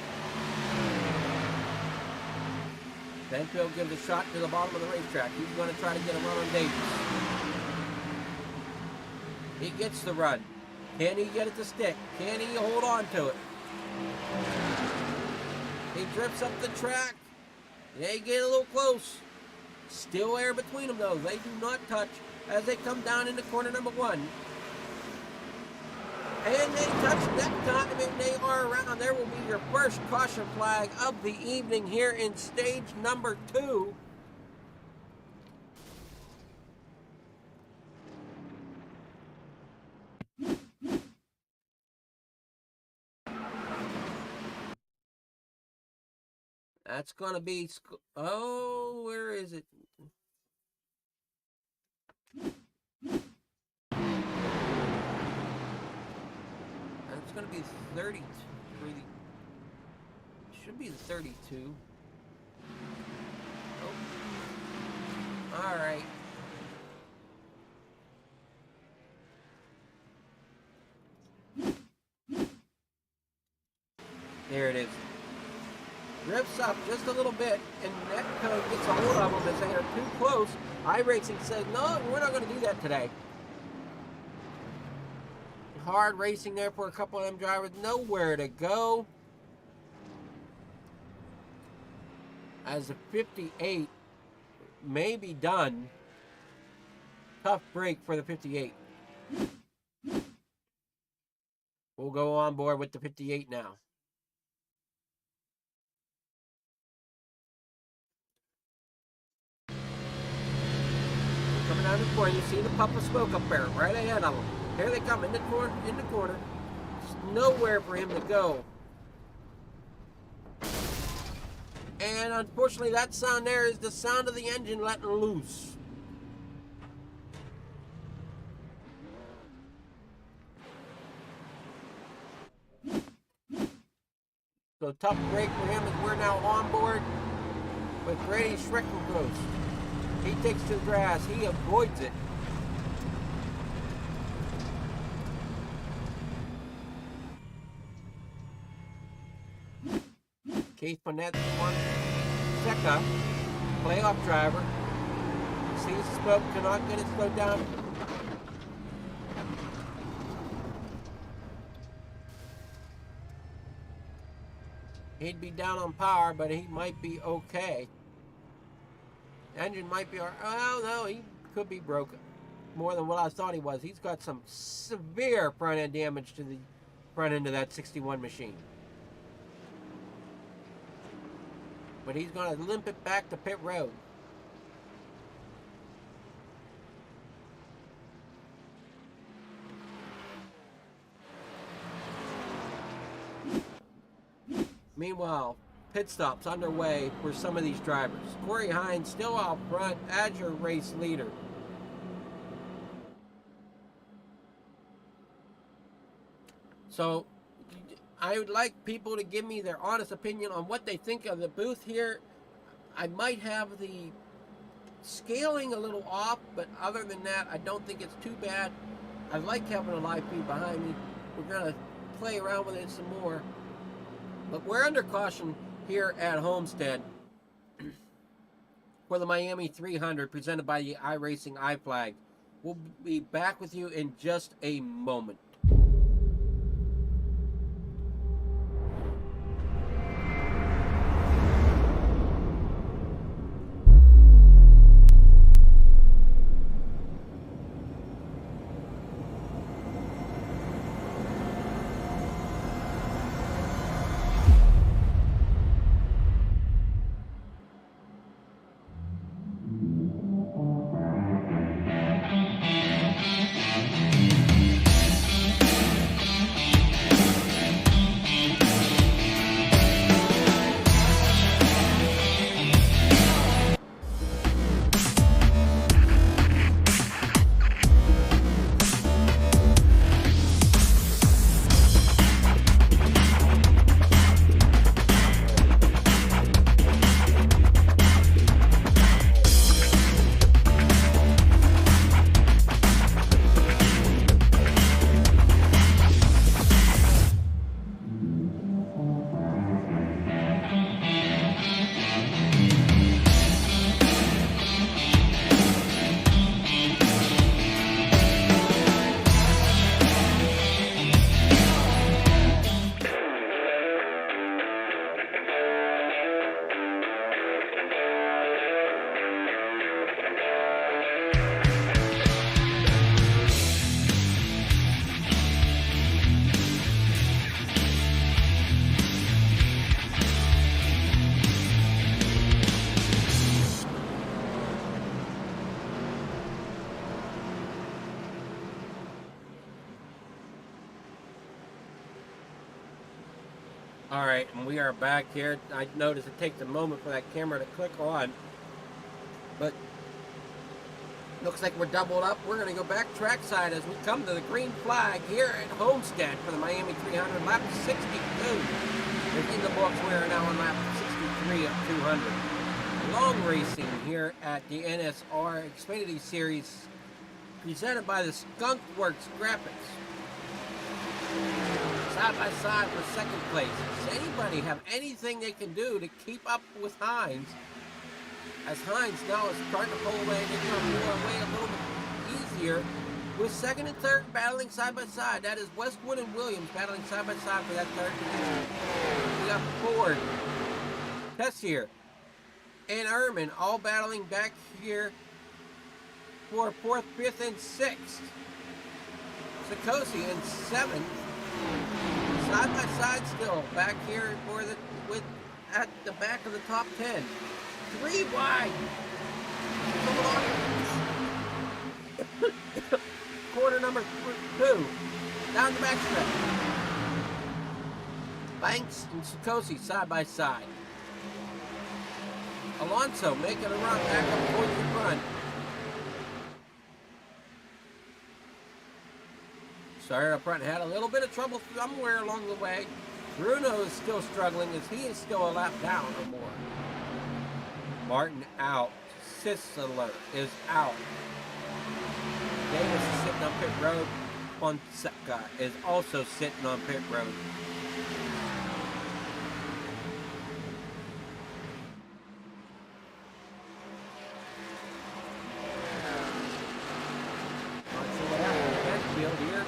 Speaker 2: Benfield gives a shot to the bottom of the racetrack. He's going to try to get a run on Davis. He gets the run. Can he get it to stick? Can he hold on to it? He drifts up the track. They get a little close. Still air between them though. They do not touch as they come down into corner number 1. And they touch that time and they are around. There will be your first caution flag of the evening here in stage number 2. That's going to be, oh, where is it? That's going to be 30, should be the 32. Oh. All right. There it is. Drifts up just a little bit, and that kind of gets a hold of them as they are too close. iRacing said, no, we're not going to do that today. Hard racing there for a couple of them drivers. Nowhere to go. As the 58 may be done. Tough break for the 58. We'll go on board with the 58 now. Coming down the corner, you see the puff of smoke up there, right ahead of them. Here they come in the corner. There's nowhere for him to go. And unfortunately, that sound there is the sound of the engine letting loose. So tough break for him as we're now on board with Grady Schreckengross. He takes to the grass. He avoids it. Keith Bonnet, Fonseca, playoff driver, sees the smoke, cannot get it slowed down. He'd be down on power, but he might be okay. Engine might be, oh no, he could be broken. More than what I thought he was. He's got some severe front end damage to the front end of that 61 machine. But he's going to limp it back to pit road. Meanwhile, pit stops underway for some of these drivers. Corey Hines still out front as your race leader. So I would like people to give me their honest opinion on what they think of the booth here. I might have the scaling a little off, but other than that, I don't think it's too bad. I like having a live feed behind me. We're going to play around with it some more. But we're under caution here at Homestead for the Miami 300 presented by the iRacing iFlag. We'll be back with you in just a moment. All right, and we are back here. I noticed it takes a moment for that camera to click on, but looks like we're doubled up. We're going to go back trackside as we come to the green flag here at Homestead for the Miami 300, lap 62. In the books, we are now on lap 63 of 200. Long racing here at the NSR Xfinity Series, presented by the Skunkworks Graphics. Side by side for second place. Does anybody have anything they can do to keep up with Hines? As Hines now is starting to pull away and they're going to pull away a little bit easier with second and third battling side by side. That is Westwood and Williams battling side by side for that third position. We got Ford, Tessier, and Ehrman all battling back here for fourth, fifth, and sixth. Sikosi in seventh. Side by side still back here for the at the back of the top 10. 3 wide. Quarter number 2. Down the backstretch. Banks and Sikosi side by side. Alonso making a run back up towards the front. Started up front, had a little bit of trouble somewhere along the way. Bruno is still struggling as he is still a lap down or more. Martin out. Sisler is out. Davis is sitting on pit road. Fonseca is also sitting on pit road. Not sure what happened in Mansfield here.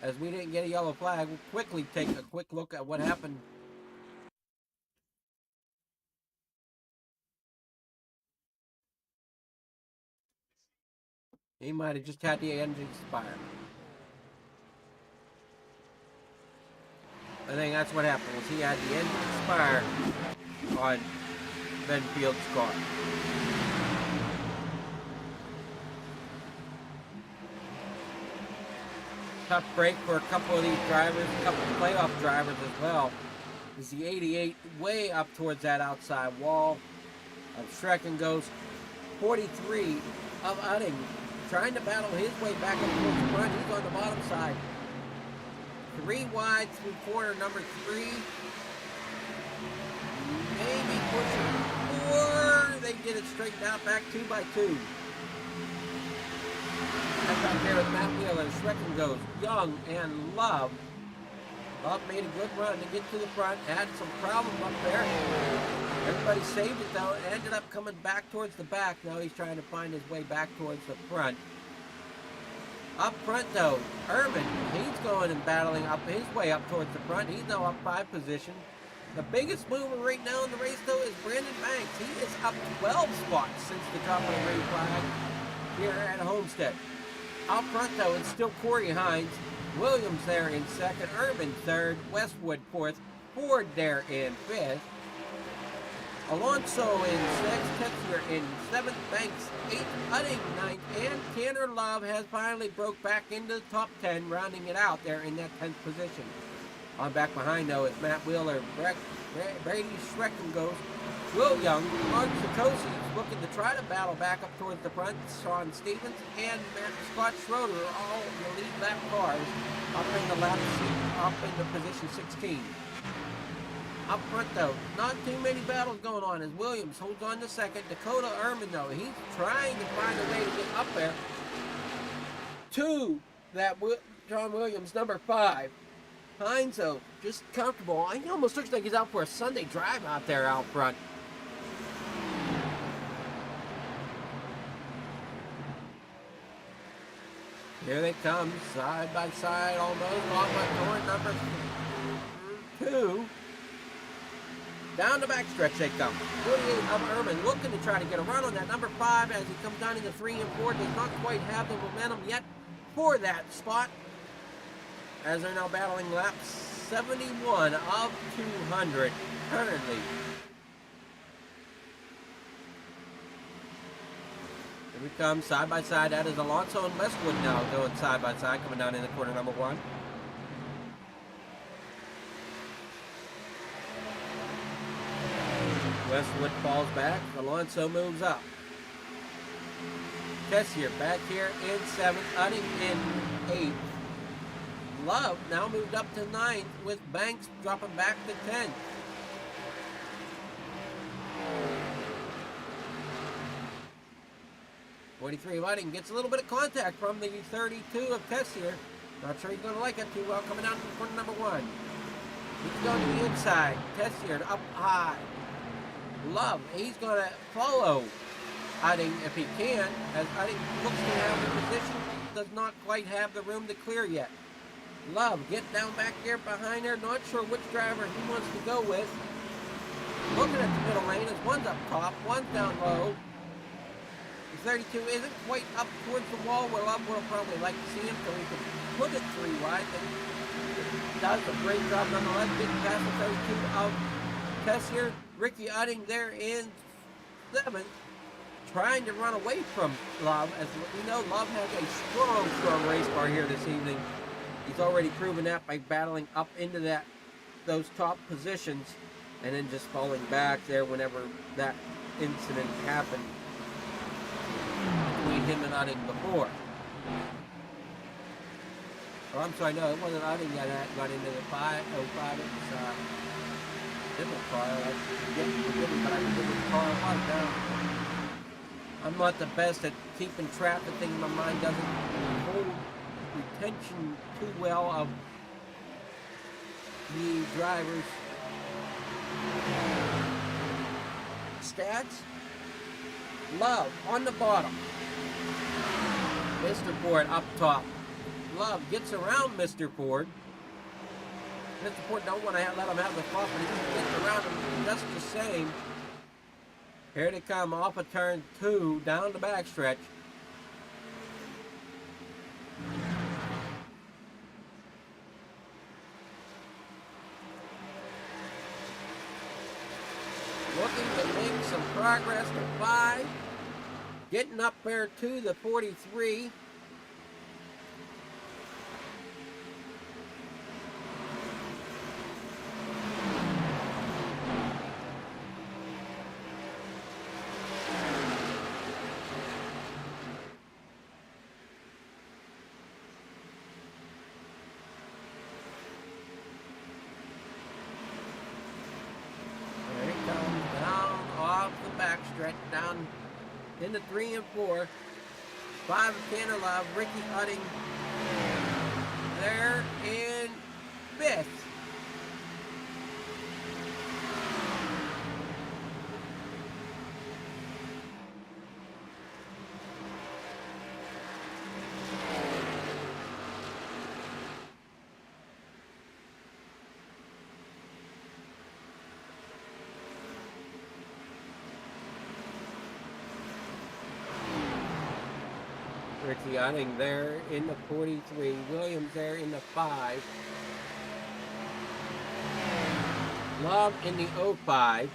Speaker 2: As we didn't get a yellow flag, we'll quickly take a quick look at what happened. He might have just had the engine expire. I think that's what happened, was he had the engine expire on Benfield's car. Tough break for a couple of these drivers, a couple of playoff drivers as well. Is the 88 way up towards that outside wall of Schrecken goes 43 of Utting, trying to battle his way back up towards the front. He's on the bottom side. 3 wide through corner number 3. Maybe pushing 4. They get it straightened out back 2 by 2. Back up here with Matt Wheeler. Schrecken goes Young and Love. Love made a good run to get to the front, had some problem up there. Everybody saved it though, and ended up coming back towards the back. Now he's trying to find his way back towards the front. Up front though, Erman, he's going and battling up his way up towards the front. He's now up 5 positions. The biggest mover right now in the race though is Brandon Banks. He is up 12 spots since the top of the green flag here at Homestead. Out front though, it's still Corey Hines. Williams there in second, Urban third, Westwood fourth, Ford there in fifth, Alonso in sixth, Tetzier in seventh, Banks eighth, Udding ninth, and Tanner Love has finally broke back into the top 10, rounding it out there in that 10th position. On back behind though is Matt Wheeler, Brady Schreckengos, Will Young, Mark Sikosi looking to try to battle back up towards the front. Sean Stevens and Scott Schroeder are all the lead lap cars up in the lap seat, up into position 16. Up front though, not too many battles going on as Williams holds on to second. Dakota Erman though, he's trying to find a way to get up there to that John Williams number 5. Hines though, just comfortable. He almost looks like he's out for a Sunday drive out there out front. Here they come, side by side, almost off my door, number 2. Down the backstretch they come. 48 of Erman looking to try to get a run on that number 5 as he comes down into 3 and 4. Does not quite have the momentum yet for that spot, as they're now battling laps 71 of 200 currently. Here we come, side by side. That is Alonso and Westwood now going side by side, coming down in the corner number 1. Westwood falls back. Alonso moves up. Tessier back here in 7th. Udding in 8th. Love now moved up to 9th with Banks dropping back to 10th. '43 of Udding gets a little bit of contact from the 32 of Tessier. Not sure he's going to like it too well coming down to corner number 1. He's going to the inside. Tessier up high. Love, he's going to follow Udding if he can, as Udding looks to have the position, does not quite have the room to clear yet. Love, get down back here behind her, not sure which driver he wants to go with. Looking at the middle lane, as one's up top, one's down low. The 32 isn't quite up towards the wall where Love will probably like to see him, so he can put it 3 wide. But does a great job nonetheless, getting past the 32 of Tessier. Ricky Udding there in 7th, trying to run away from Love. As we know, Love has a strong race car here this evening. He's already proven that by battling up into those top positions and then just falling back there whenever that incident happened between him and Udding before. Oh, I'm sorry, no, it wasn't Udding that got into the 505. It was different car. But I forget which car it was now. I'm not the best at keeping track of things. My mind doesn't hold retention too well of the drivers' stats. Love on the bottom. Mr. Ford up top. Love gets around Mr. Ford. Mr. Ford don't want to let him have the spot, but he gets around him just the same. Here they come off of turn 2 down the backstretch. Looking to make some progress to 5. Getting up there to the 43. Down into 3 and 4. 5 of Tanner Love, Ricky Udding there in 5th. Ricky Utting there in the 43. Williams there in the 5. Love in the 05.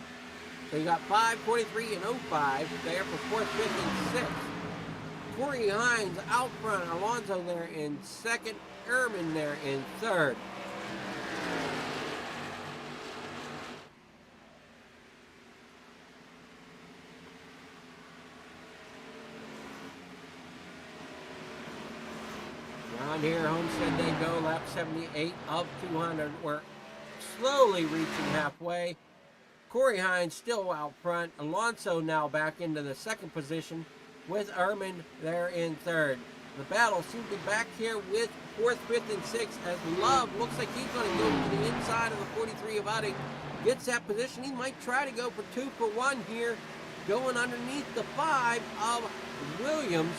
Speaker 2: So you got 5, 43, and 05 there for 4th, 5th, and 6th. Corey Hines out front. Alonso there in 2nd. Ehrman there in 3rd. Around here, Homestead they go, lap 78 of 200. We're slowly reaching halfway. Corey Hines still out front. Alonso now back into the 2nd position with Ehrman there in 3rd. The battle seems to be back here with 4th, 5th, and 6th as Love looks like he's going to go to the inside of the 43 of Utting. Gets that position. He might try to go for 2 for 1 here, going underneath the 5 of Williams.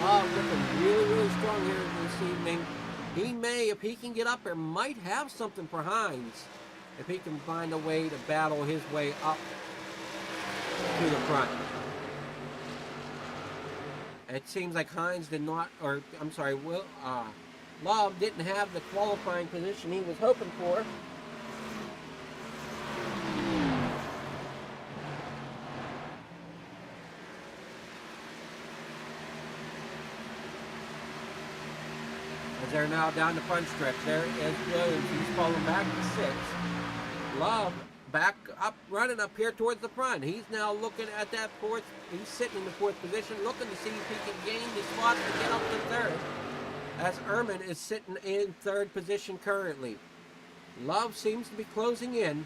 Speaker 2: Love looking really, really strong here this evening. He may, if he can get up there, might have something for Hines. If he can find a way to battle his way up to the front. It seems like Hines did not, or I'm sorry, Love didn't have the qualifying position he was hoping for. As they're now down the front stretch, there is Williams. He's falling back to 6th. Love back up, running up here towards the front. He's now looking at that 4th. He's sitting in the 4th position, looking to see if he can gain the spot to get up to 3rd. As Ehrman is sitting in 3rd position currently. Love seems to be closing in.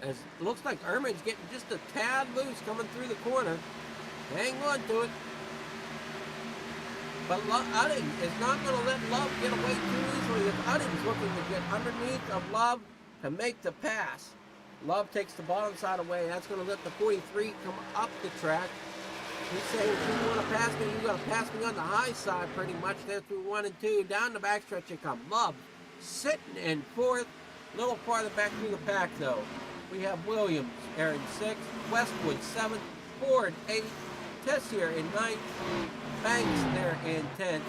Speaker 2: As it looks like Ehrman's getting just a tad loose coming through the corner. Hang on to it. But Utting is not going to let Love get away too easily. If Utting's looking to get underneath of Love to make the pass. Love takes the bottom side away. That's going to let the 43 come up the track. He's saying, if you want to pass me, you got to pass me on the high side pretty much. There through 1 and 2. Down the backstretch you come. Love sitting in 4th. A little farther back through the pack though. We have Williams there in 6th. Westwood 7th. Ford 8th. Tessier in 9th. Banks there in 10th.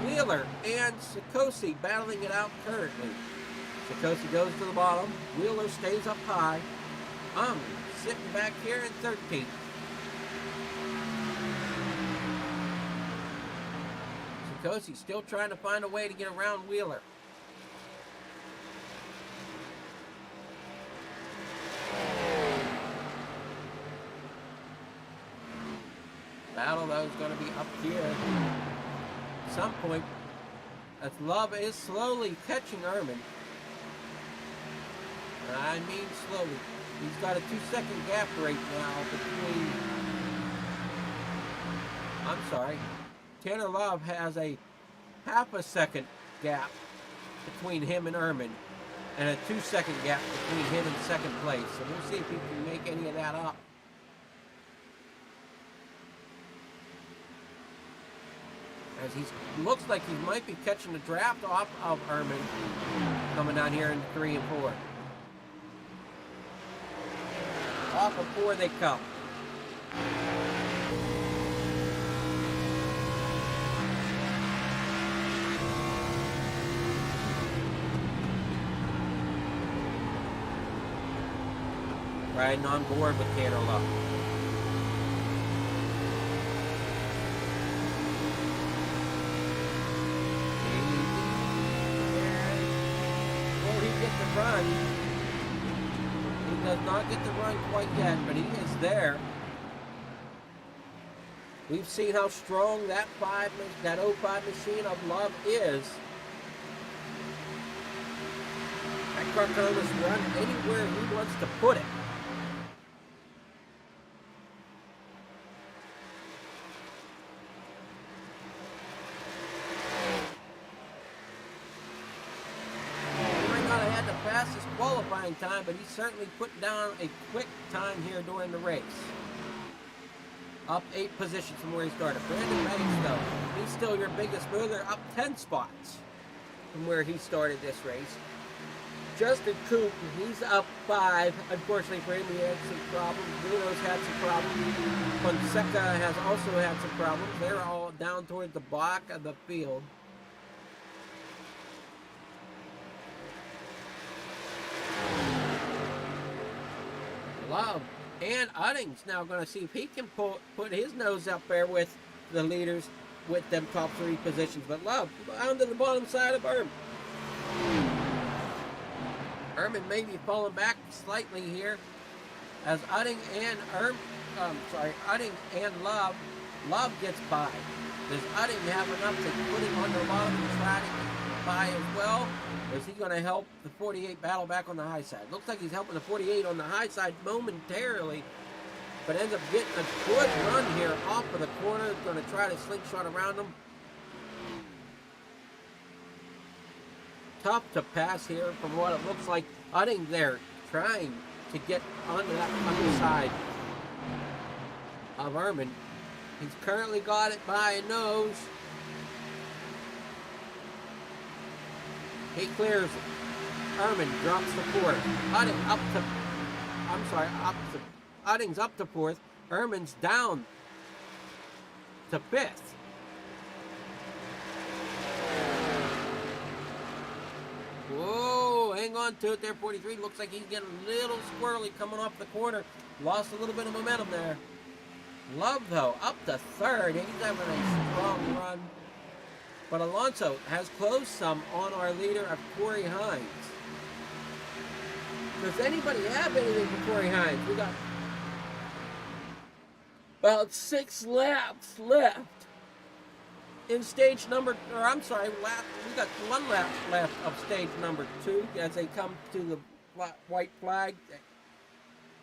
Speaker 2: Wheeler and Sikosi battling it out currently. Sikosi goes to the bottom. Wheeler stays up high. Sitting back here in 13th. Sikosi still trying to find a way to get around Wheeler. Battle though is going to be up here at some point. As Love is slowly catching Ehrman. And I mean slowly. He's got a 2-second gap right now between. I'm sorry. Tanner Love has a half a second gap between him and Ehrman. And a 2-second gap between him and 2nd place. So we'll see if he can make any of that up. As he looks like he might be catching the draft off of Ehrman coming down here in 3 and 4. Off of 4 they come. Riding on board with Tanner Love. Run. He does not get the run quite yet, but he is there. We've seen how strong that 05 machine of Love is. That car can almost run anywhere he wants to put it. Fastest qualifying time, but he's certainly put down a quick time here during the race. Up 8 positions from where he started. Brandon Banks, though, he's still your biggest mover, up 10 spots from where he started this race. Justin Coop, he's up 5. Unfortunately for him, he had some problems. Bruno's had some problems. Fonseca has also had some problems. They're all down toward the back of the field. Love and Udding's now going to see if he can put his nose up there with the leaders with them top 3 positions. But Love down to the bottom side of Erm. Erman may be falling back slightly here as Udding and Udding and Love gets by. Does Udding have enough to put him on the bottom and try to get by as well? Or is he going to help the 48 battle back on the high side? Looks like he's helping the 48 on the high side momentarily, but ends up getting a good run here off of the corner. Going to try to slingshot around him. Tough to pass here from what it looks like. Udding there trying to get onto that underside of Erman. He's currently got it by a nose. He clears it. Erman drops the 4th. Udding's up to 4th. Erman's down to 5th. Whoa, hang on to it there, 43. Looks like he's getting a little squirrely coming off the corner. Lost a little bit of momentum there. Love, though, up to 3rd. He's having a strong run. But Alonso has closed some on our leader of Corey Hines. Does anybody have anything for Corey Hines? We got about 6 laps left in stage number, we got 1 lap left of stage number 2 as they come to the white flag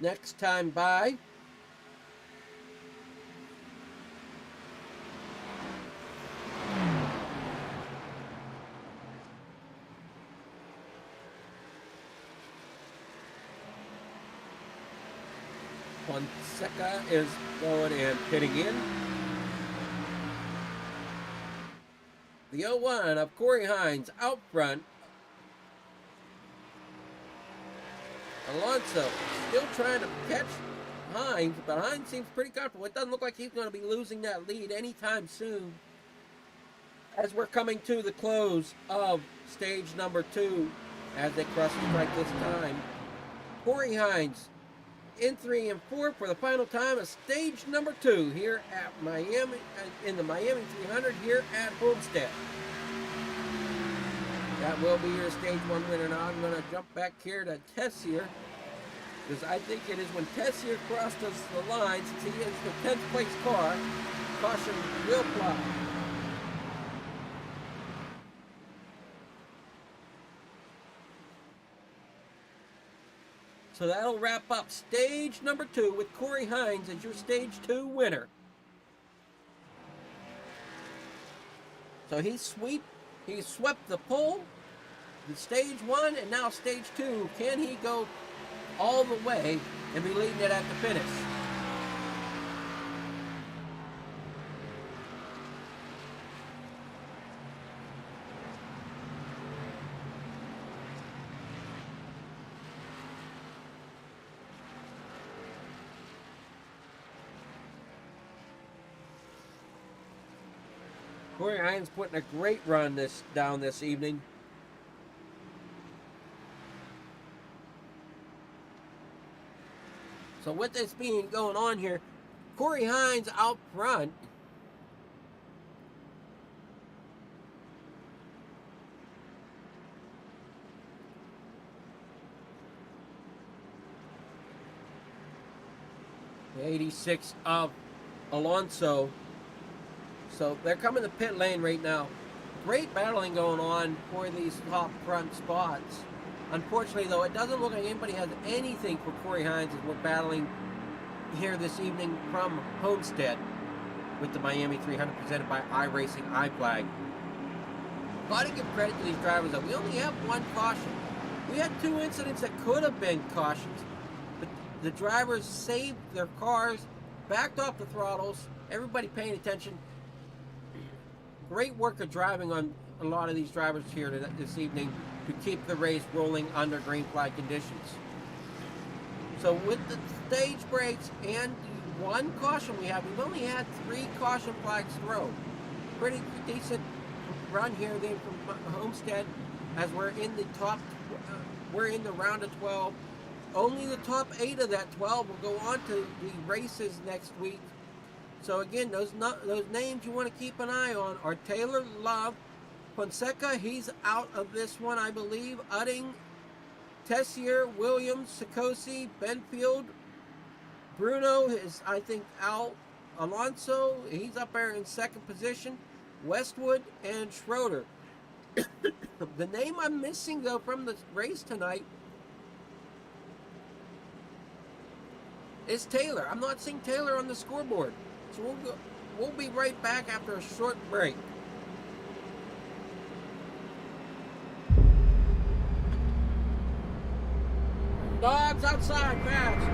Speaker 2: next time by. Fonseca is going and pitting in. The 01 of Corey Hines out front. Alonso still trying to catch Hines, but Hines seems pretty comfortable. It doesn't look like he's going to be losing that lead anytime soon as we're coming to the close of stage number 2 as they cross the strike this time. Corey Hines in 3 and 4 for the final time of stage number 2 here at Miami, in the Miami 300 here at Homestead. That will be your stage 1 winner. Now I'm going to jump back here to Tessier, because I think it is when Tessier crossed us the line, since he is the 10th place car, caution will fly. So that'll wrap up stage number 2 with Corey Hines as your stage 2 winner. So he swept the pole, the stage 1, and now stage 2. Can he go all the way and be leading it at the finish? Corey Hines putting a great run down this evening. So with this being going on here, Corey Hines out front. The 86 of Alonso. So they're coming to pit lane right now. Great battling going on for these top front spots. Unfortunately, though, it doesn't look like anybody has anything for Corey Hines as we're battling here this evening from Homestead with the Miami 300 presented by iRacing iFlag. Got to give credit to these drivers, though. We only have 1 caution. We had 2 incidents that could have been cautions, but the drivers saved their cars, backed off the throttles, everybody paying attention. Great work of driving on a lot of these drivers here this evening to keep the race rolling under green flag conditions. So with the stage breaks and the one caution we have, we've only had 3 caution flags thrown. Pretty decent run here then from Homestead, as we're in the top, we're in the round of 12. Only the top 8 of that 12 will go on to the races next week. So again, those names you want to keep an eye on are Taylor Love, Fonseca, he's out of this one, I believe. Udding, Tessier, Williams, Sikosi, Benfield, Bruno is, I think, out. Alonso, he's up there in 2nd position. Westwood and Schroeder. The name I'm missing, though, from the race tonight is Taylor. I'm not seeing Taylor on the scoreboard. So we'll be right back after a short break. Dogs outside, fast.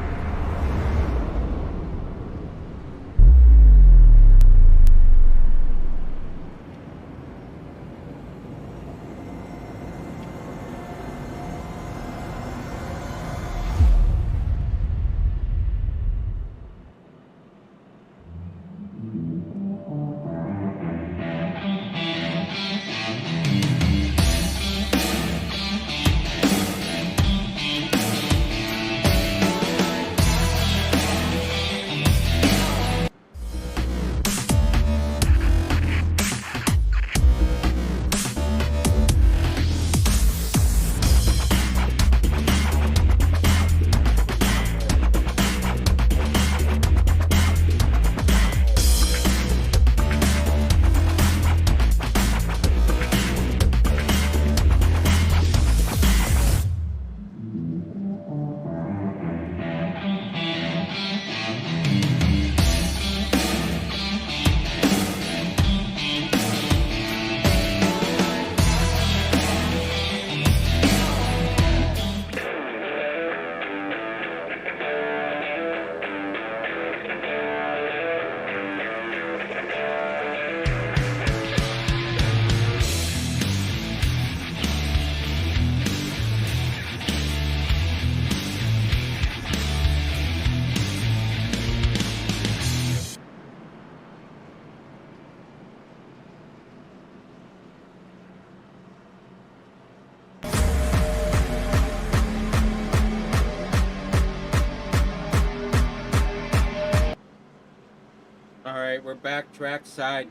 Speaker 2: All right, we're back trackside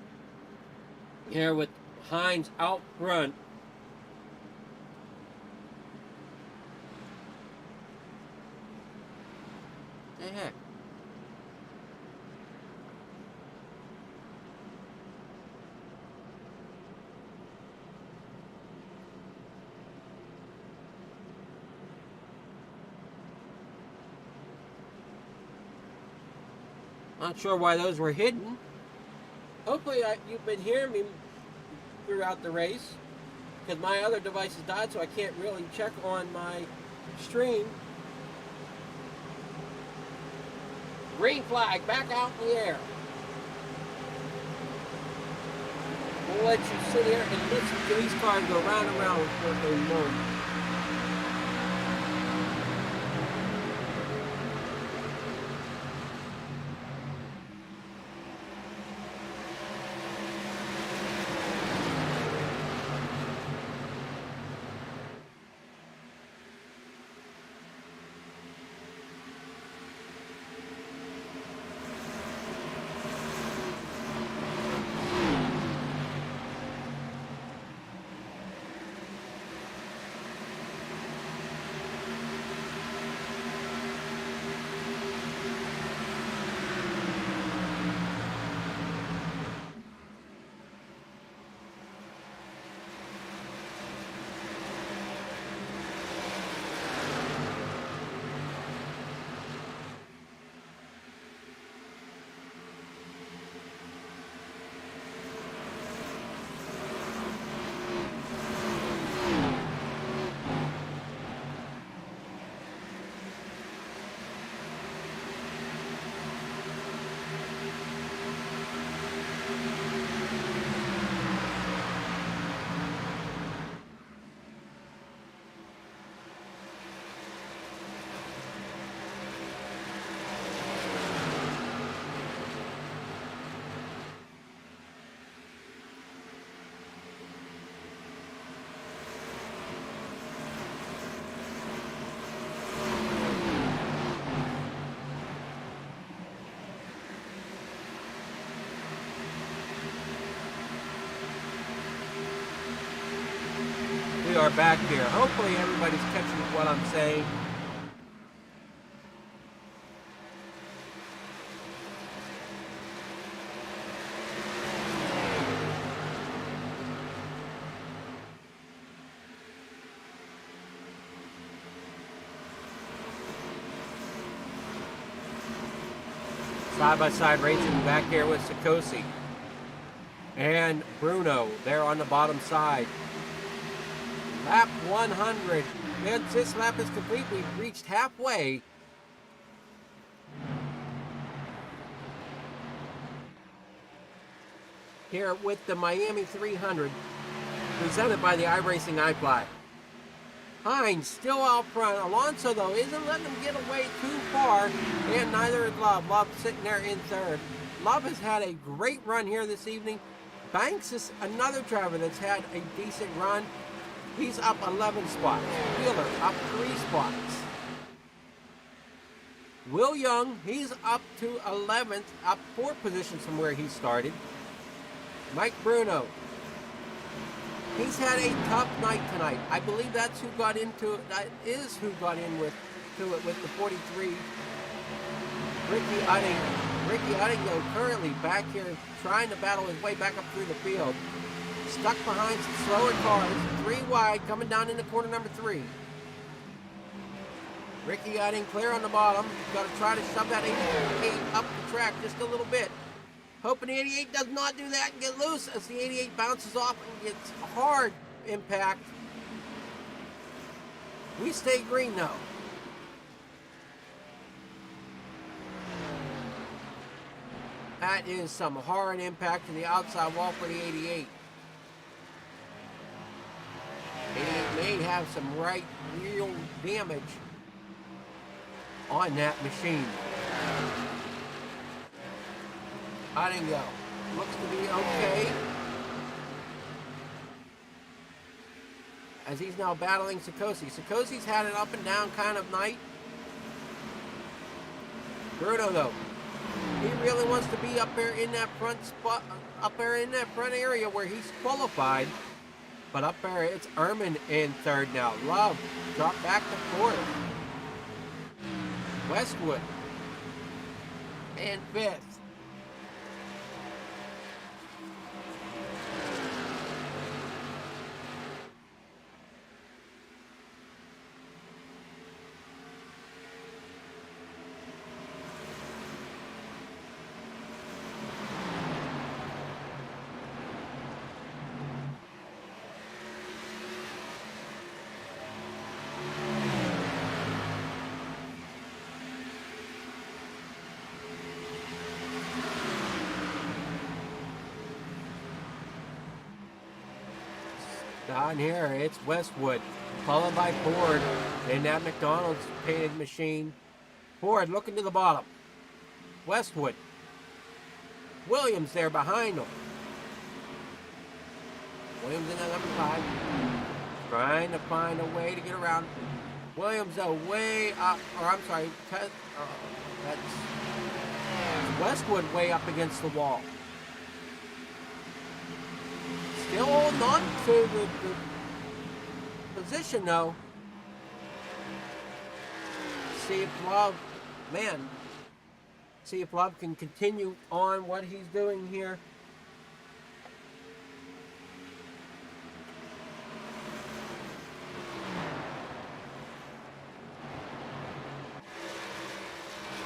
Speaker 2: here with Hines out front. The heck? Not sure why those were hidden. Hopefully you've been hearing me throughout the race, because my other device has died, so I can't really check on my stream. Green flag back out in the air. We'll let you sit here and listen to these cars go round and round for a moment. are back here. Hopefully everybody's catching what I'm saying. Side-by-side racing back here with Sikosi and Bruno there on the bottom side. Lap 100. And this lap is complete. We've reached halfway. Here with the Miami 300, presented by the iRacing iFly. Hines still out front. Alonso, though, isn't letting him get away too far, and neither is Love. Love sitting there in third. Love has had a great run here this evening. Banks is another driver that's had a decent run. He's up 11 spots. Wheeler up 3 spots. Will Young, he's up to 11th, up 4 positions from where he started. Mike Bruno, he's had a tough night tonight. I believe that's who got into it. That is who got in with the 43. Ricky Udding. Ricky Udding, though, currently back here trying to battle his way back up through the field. Stuck behind some slower cars. 3 wide, coming down into corner number 3. Ricky Udding clear on the bottom. Got to try to shove that 88 up the track just a little bit. Hoping the 88 does not do that and get loose as the 88 bounces off and gets a hard impact. We stay green though. That is some hard impact to the outside wall for the 88. 88 may have some real damage on that machine. Uddingo looks to be okay as he's now battling Sikosi. Sikosi's had an up and down kind of night. Bruno, though, he really wants to be up there in that front spot, up there in that front area where he's qualified. But up there, it's Ehrman in third now. Love dropped back to fourth. Westwood in fifth. Down here, it's Westwood, followed by Ford in that McDonald's painted machine. Ford looking to the bottom. Westwood. Williams there behind him. Williams in at number 5. Trying to find a way to get around. Williams, though, way up, or I'm sorry, that's Westwood way up against the wall. Still holding on to the position, though. See if Love, see if Love can continue on what he's doing here.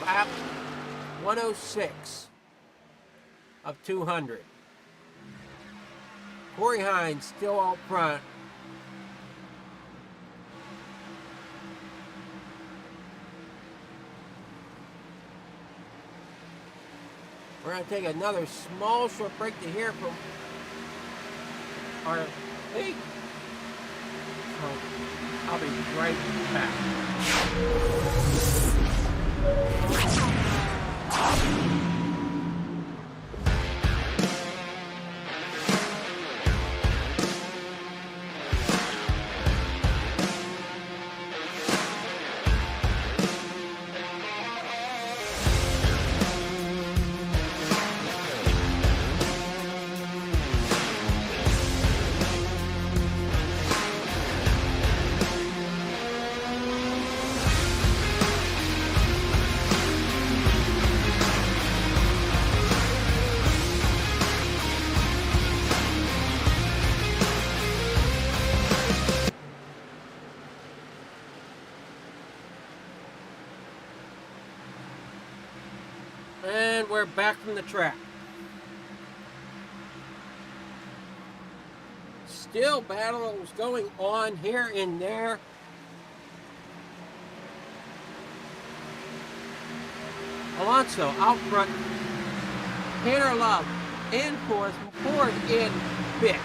Speaker 2: Lap 106 of 200. Corey Hines still out front. We're going to take another small short break to hear from our league. So I'll be right back. And we're back from the track. Still battles going on here and there. Alonso out front. Tanner Love in fourth. Ford in fifth.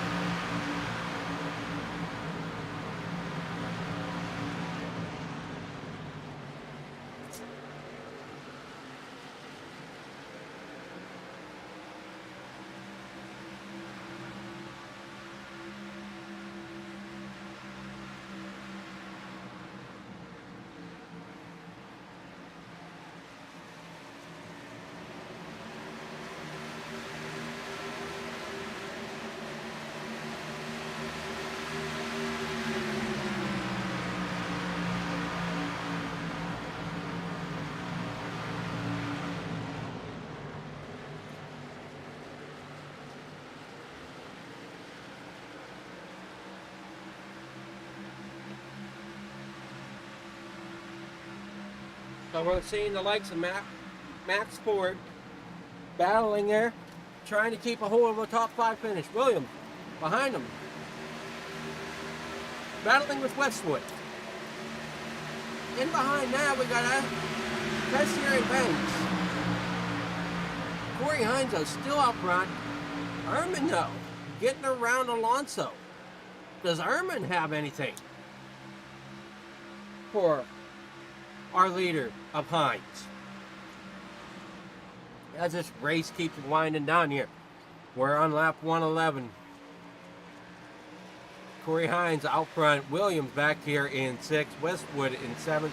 Speaker 2: So we're seeing the likes of Max Ford battling there, trying to keep a hold of a top 5 finish. Williams behind him, battling with Westwood. In behind now we got Tessier and Banks. Corey Hines though still out front. Ehrman though getting around Alonso. Does Ehrman have anything for our leader of Hines? As this race keeps winding down here, we're on lap 111. Corey Hines out front, Williams back here in 6th, Westwood in 7th.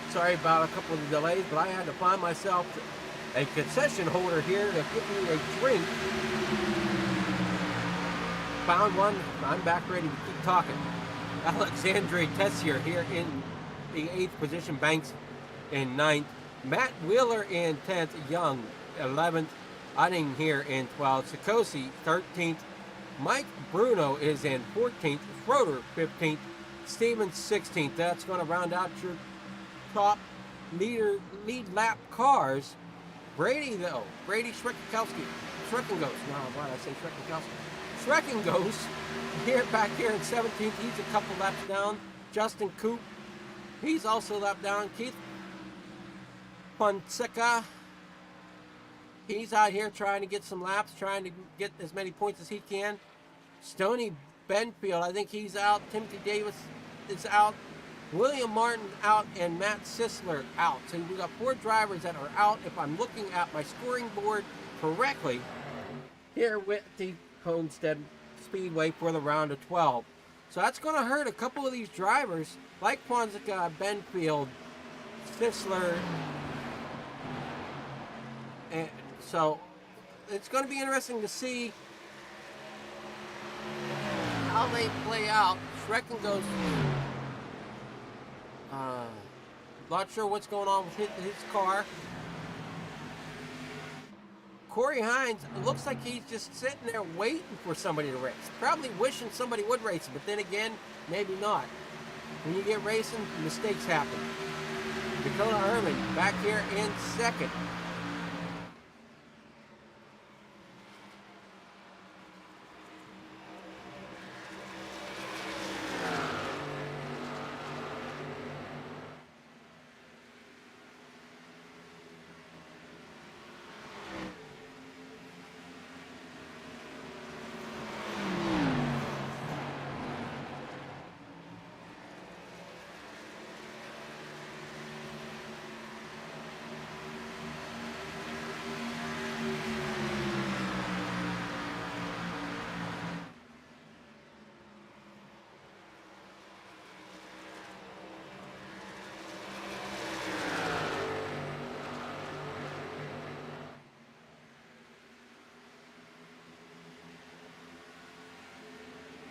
Speaker 2: Sorry about a couple of the delays, but I had to find myself a concession holder here to get me a drink. Found one, I'm back ready to keep talking. Alexandre Tessier here in the 8th position, Banks in 9th, Matt Wheeler in 10th, Young 11th, Utting here in 12th, Sikosi 13th, Mike Bruno is in 14th, Schroeder 15th, Stevens 16th. That's going to round out your top lead lap cars. Brady though, Brady Schreckengos. No, why did I say Schreckengos? Schreckengos here back here in 17th. He's a couple laps down. Justin Coop, he's also lap down. Keith Fonseca, he's out here trying to get some laps, trying to get as many points as he can. Stoney Benfield, I think he's out. Timothy Davis is out. William Martin out, and Matt Sisler out. So we got 4 drivers that are out, if I'm looking at my scoring board correctly, here with the Homestead Speedway for the round of 12. So that's going to hurt a couple of these drivers, like Fonseca, Benfield, Sisler. And so it's going to be interesting to see how they play out. Schreckengos, not sure what's going on with his car. Corey Hines, it looks like he's just sitting there waiting for somebody to race. Probably wishing somebody would race him, but then again, maybe not. When you get racing, mistakes happen. Dakota Ehrman back here in 2nd.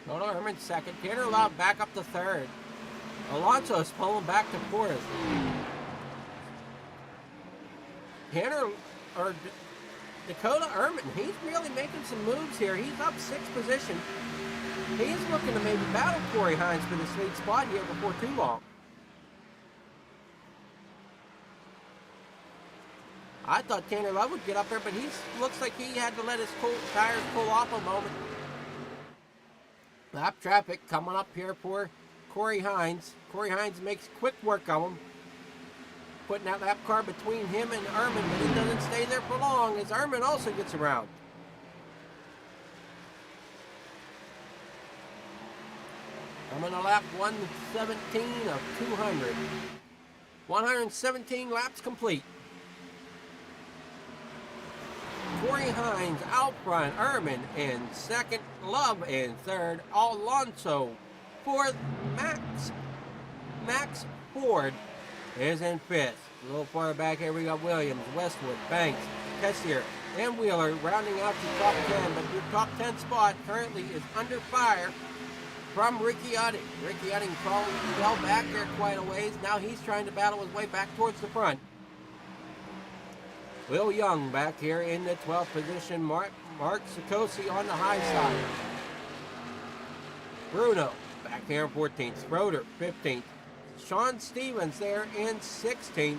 Speaker 2: Dakota Ehrman 2nd. Tanner Love back up to 3rd. Alonso is pulling back to 4th. Dakota Ehrman, he's really making some moves here. He's up 6th position. He's looking to maybe battle Corey Hines for the sweet spot here before too long. I thought Tanner Love would get up there, but he looks like he had to let his tires cool off a moment. Lap traffic coming up here for Corey Hines. Corey Hines makes quick work of him, putting that lap car between him and Ehrman, but he doesn't stay there for long as Ehrman also gets around. Coming to lap 117 of 200. 117 laps complete. Corey Hines out front, Ehrman in second, Love in third, Alonso fourth, Max Ford is in fifth. A little farther back here we got Williams, Westwood, Banks, Tessier, and Wheeler rounding out the top 10, but your top 10 spot currently is under fire from Ricky Udding. Ricky Udding probably fell back there quite a ways. Now he's trying to battle his way back towards the front. Will Young back here in the 12th position. Mark Sikosi on the high side. Bruno back here in 14th. Schroeder 15th. Sean Stevens there in 16th.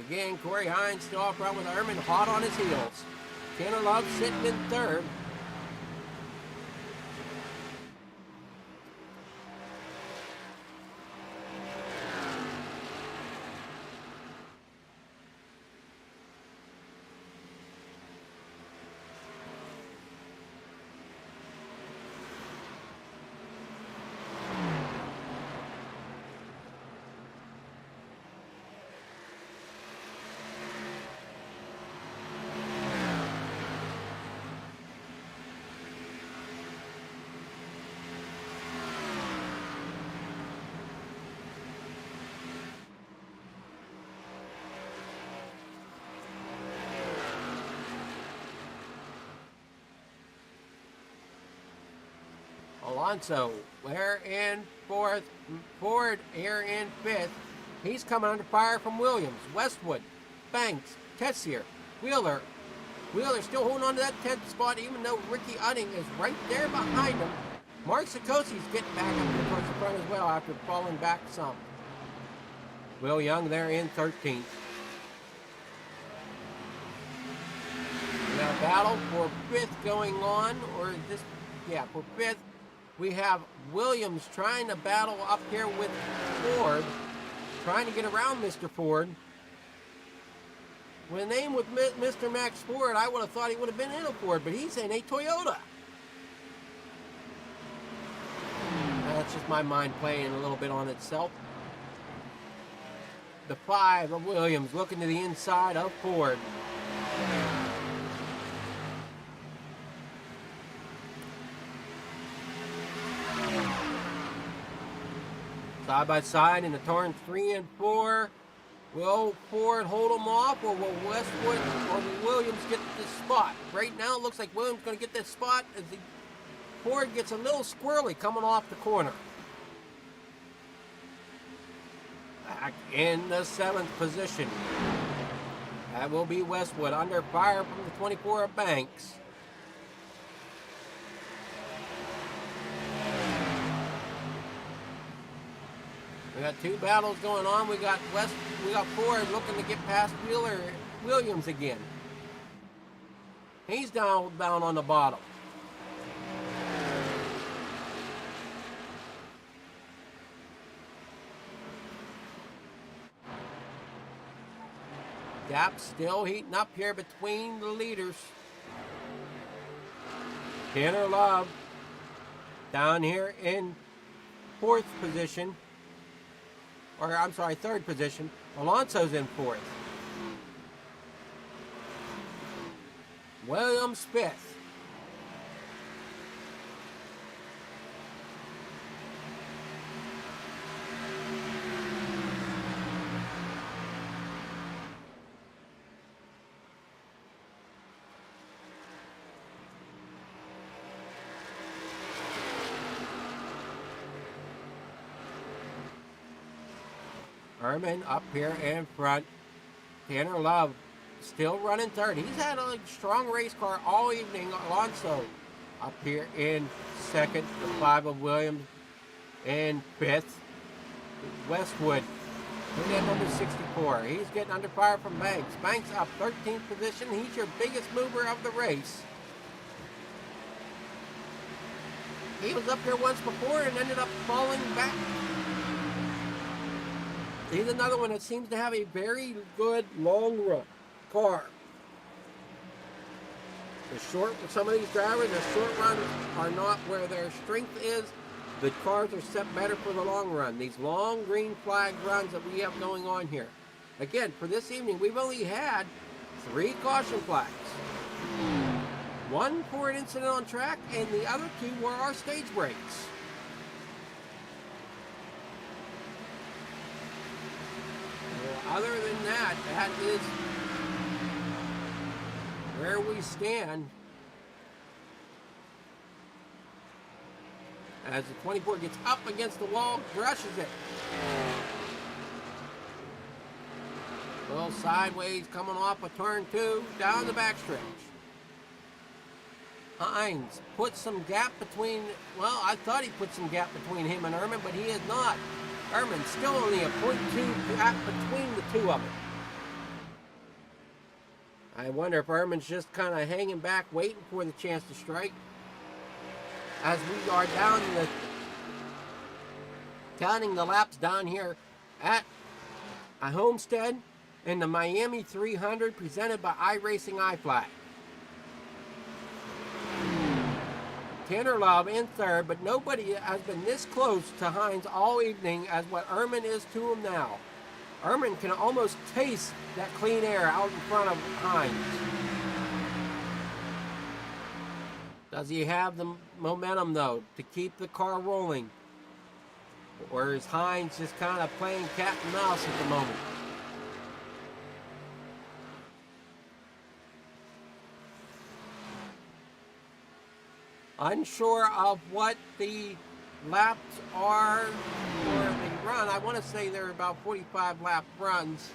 Speaker 2: Again, Corey Hines still off front with Ehrman hot on his heels. Tanner Love sitting in third. Alonso, there in fourth. Ford here in fifth. He's coming under fire from Williams, Westwood, Banks, Tessier, Wheeler. Wheeler still holding on to that 10th spot, even though Ricky Udding is right there behind him. Mark Sikosi's getting back up here towards the front as well after falling back some. Will Young there in 13th. We got a battle for fifth going on, or this, yeah, for fifth. We have Williams trying to battle up here with Ford, trying to get around Mr. Ford. With a name with Mr. Max Ford, I would have thought he would have been in a Ford, but he's in a Toyota. That's just my mind playing a little bit on itself. The 5 of Williams looking to the inside of Ford. Side by side in the turns 3 and 4. Will Ford hold them off, or will Westwood or will Williams get this spot? Right now it looks like Williams is going to get this spot as the Ford gets a little squirrely coming off the corner. Back in the 7th position. That will be Westwood under fire from the 24 of Banks. We got two battles going on. We got Ford looking to get past Williams again. He's down on the bottom. Gap still heating up here between the leaders. Tanner Love down here in 4th position. Or I'm sorry, 3rd position. Alonso's in 4th. Williams 5th. Ehrman up here in front. Tanner Love still running 3rd. He's had a strong race car all evening. Alonso up here in 2nd. The 5 of Williams in 5th. Westwood in at number 64. He's getting under fire from Banks. Banks up 13th position. He's your biggest mover of the race. He was up there once before and ended up falling back. He's another one that seems to have a very good long run car. Some of these drivers, their short runs are not where their strength is. The cars are set better for the long run. These long green flag runs that we have going on here. Again, for this evening, we've only had 3 caution flags. 1 for an incident on track, and the other 2 were our stage breaks. Well, other than that, that is where we stand. As the 24 gets up against the wall, brushes it. A little sideways coming off a turn 2, down the backstretch. Hines put some gap between, well, I thought he put some gap between him and Ehrman, but he has not. Ehrman still only a 0.2 gap between the 2 of them. I wonder if Ehrman's just kind of hanging back, waiting for the chance to strike. As we are down counting the laps down here at a Homestead in the Miami 300 presented by iRacing iFly. Tanner Love in third, but nobody has been this close to Hines all evening as what Ehrman is to him now. Ehrman can almost taste that clean air out in front of Hines. Does he have the momentum, though, to keep the car rolling? Or is Hines just kind of playing cat and mouse at the moment? Unsure of what the laps are for the run. I want to say they're about 45 lap runs.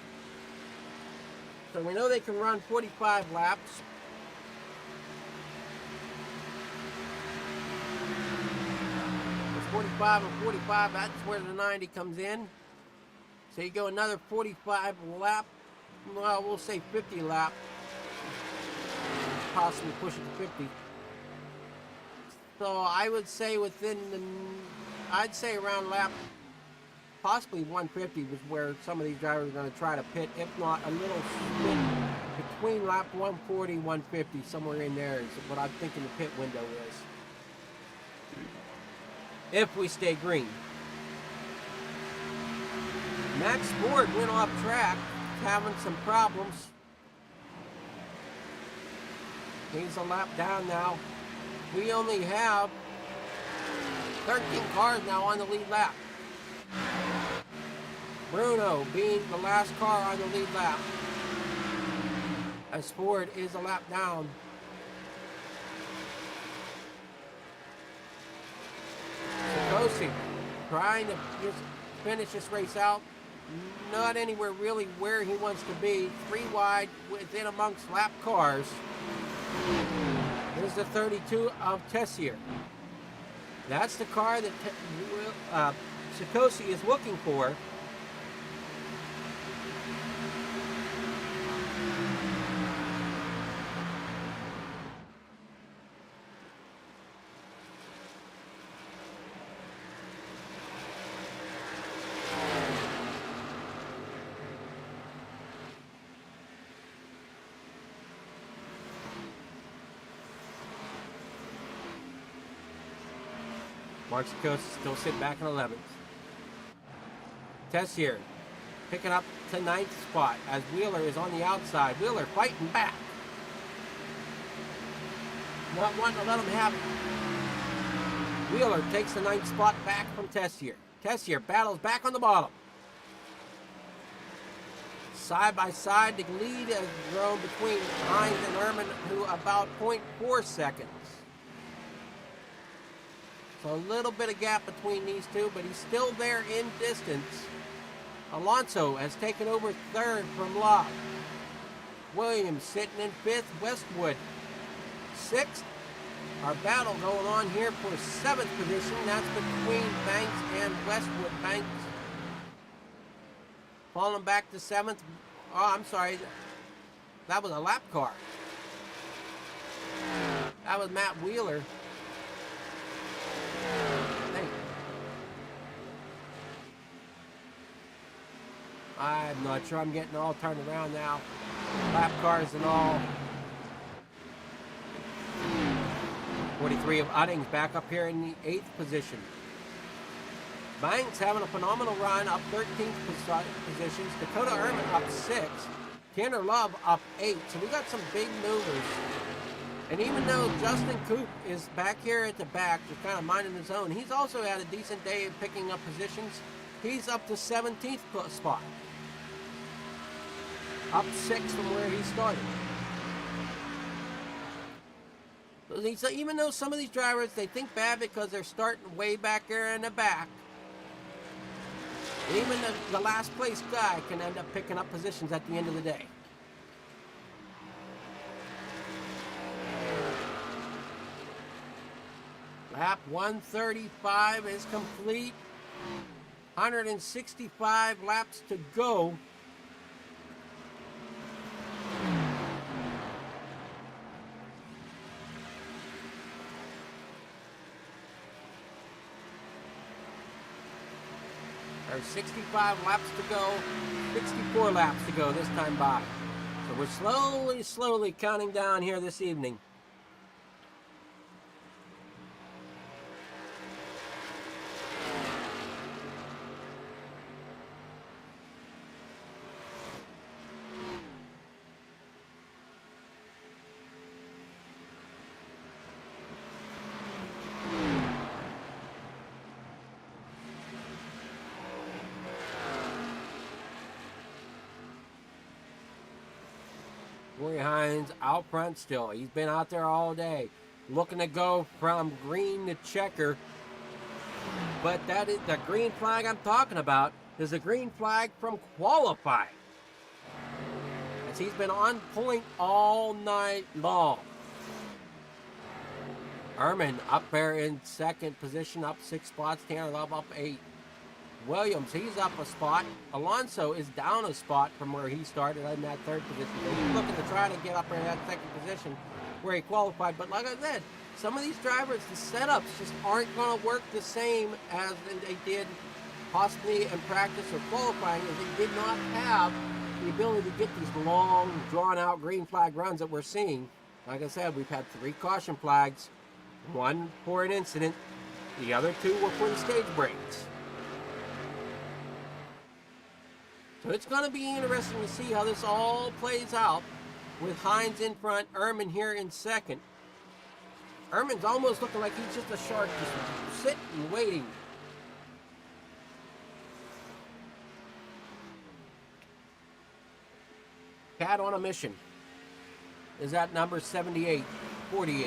Speaker 2: So we know they can run 45 laps. It's 45 and 45, that's where the 90 comes in. So you go another 45 lap, well, we'll say 50 lap. Possibly push it to 50. So I would say I'd say around lap, possibly 150 was where some of these drivers are going to try to pit, if not a little split between lap 140 and 150, somewhere in there is what I'm thinking the pit window is. If we stay green. Max Ford went off track, having some problems. He's a lap down now. We only have 13 cars now on the lead lap. Bruno being the last car on the lead lap, as Ford is a lap down. Sikosi trying to just finish this race out. Not anywhere really where he wants to be. 3 wide within amongst lap cars. Here's the 32 of Tessier. That's the car that Sikosi is looking for. Mark Sikosi still sitting back in 11th. Tessier picking up to 9th spot as Wheeler is on the outside. Wheeler fighting back. Not wanting to let him have it. Wheeler takes the 9th spot back from Tessier. Tessier battles back on the bottom. Side by side, the lead has grown between Hines and Ehrman, who about 0.4 seconds. So a little bit of gap between these two, but he's still there in distance. Alonso has taken over 3rd from Locke. Williams sitting in 5th. Westwood 6th. Our battle going on here for 7th position. That's between Banks and Westwood. Banks falling back to 7th. Oh, I'm sorry. That was a lap car. That was Matt Wheeler. Hey. I'm not sure. I'm getting all turned around now. Lap cars and all. 43 of Uddings back up here in the 8th position. Banks having a phenomenal run, up 13th positions. Dakota Ehrman up 6. Tanner Love up 8. So we got some big movers. And even though Justin Coop is back here at the back, just kind of minding his own, he's also had a decent day of picking up positions. He's up to 17th spot. Up 6 from where he started. So even though some of these drivers, they think bad because they're starting way back there in the back, even the last place guy can end up picking up positions at the end of the day. Lap 135 is complete. 165 laps to go. There's 65 laps to go, 64 laps to go this time by. So we're slowly counting down here this evening. Corey Hines out front still. He's been out there all day, looking to go from green to checker. But that is the green flag I'm talking about. Is a green flag from qualifying. As he's been on point all night long. Ehrman up there in 2nd position, up 6 spots. Tanner Love up 8. Williams, he's up a spot. Alonso is down a spot from where he started in that 3rd position. He's looking to try to get up there in that 2nd position where he qualified. But like I said, some of these drivers, the setups just aren't going to work the same as they did possibly in practice or qualifying, as they did not have the ability to get these long, drawn-out green flag runs that we're seeing. Like I said, we've had 3 caution flags, 1 for an incident, the other 2 were for the stage breaks. So it's going to be interesting to see how this all plays out with Hines in front, Ehrman here in 2nd. Ehrman's almost looking like he's just a shark, just sitting and waiting. Cat on a mission is at number 78, 48.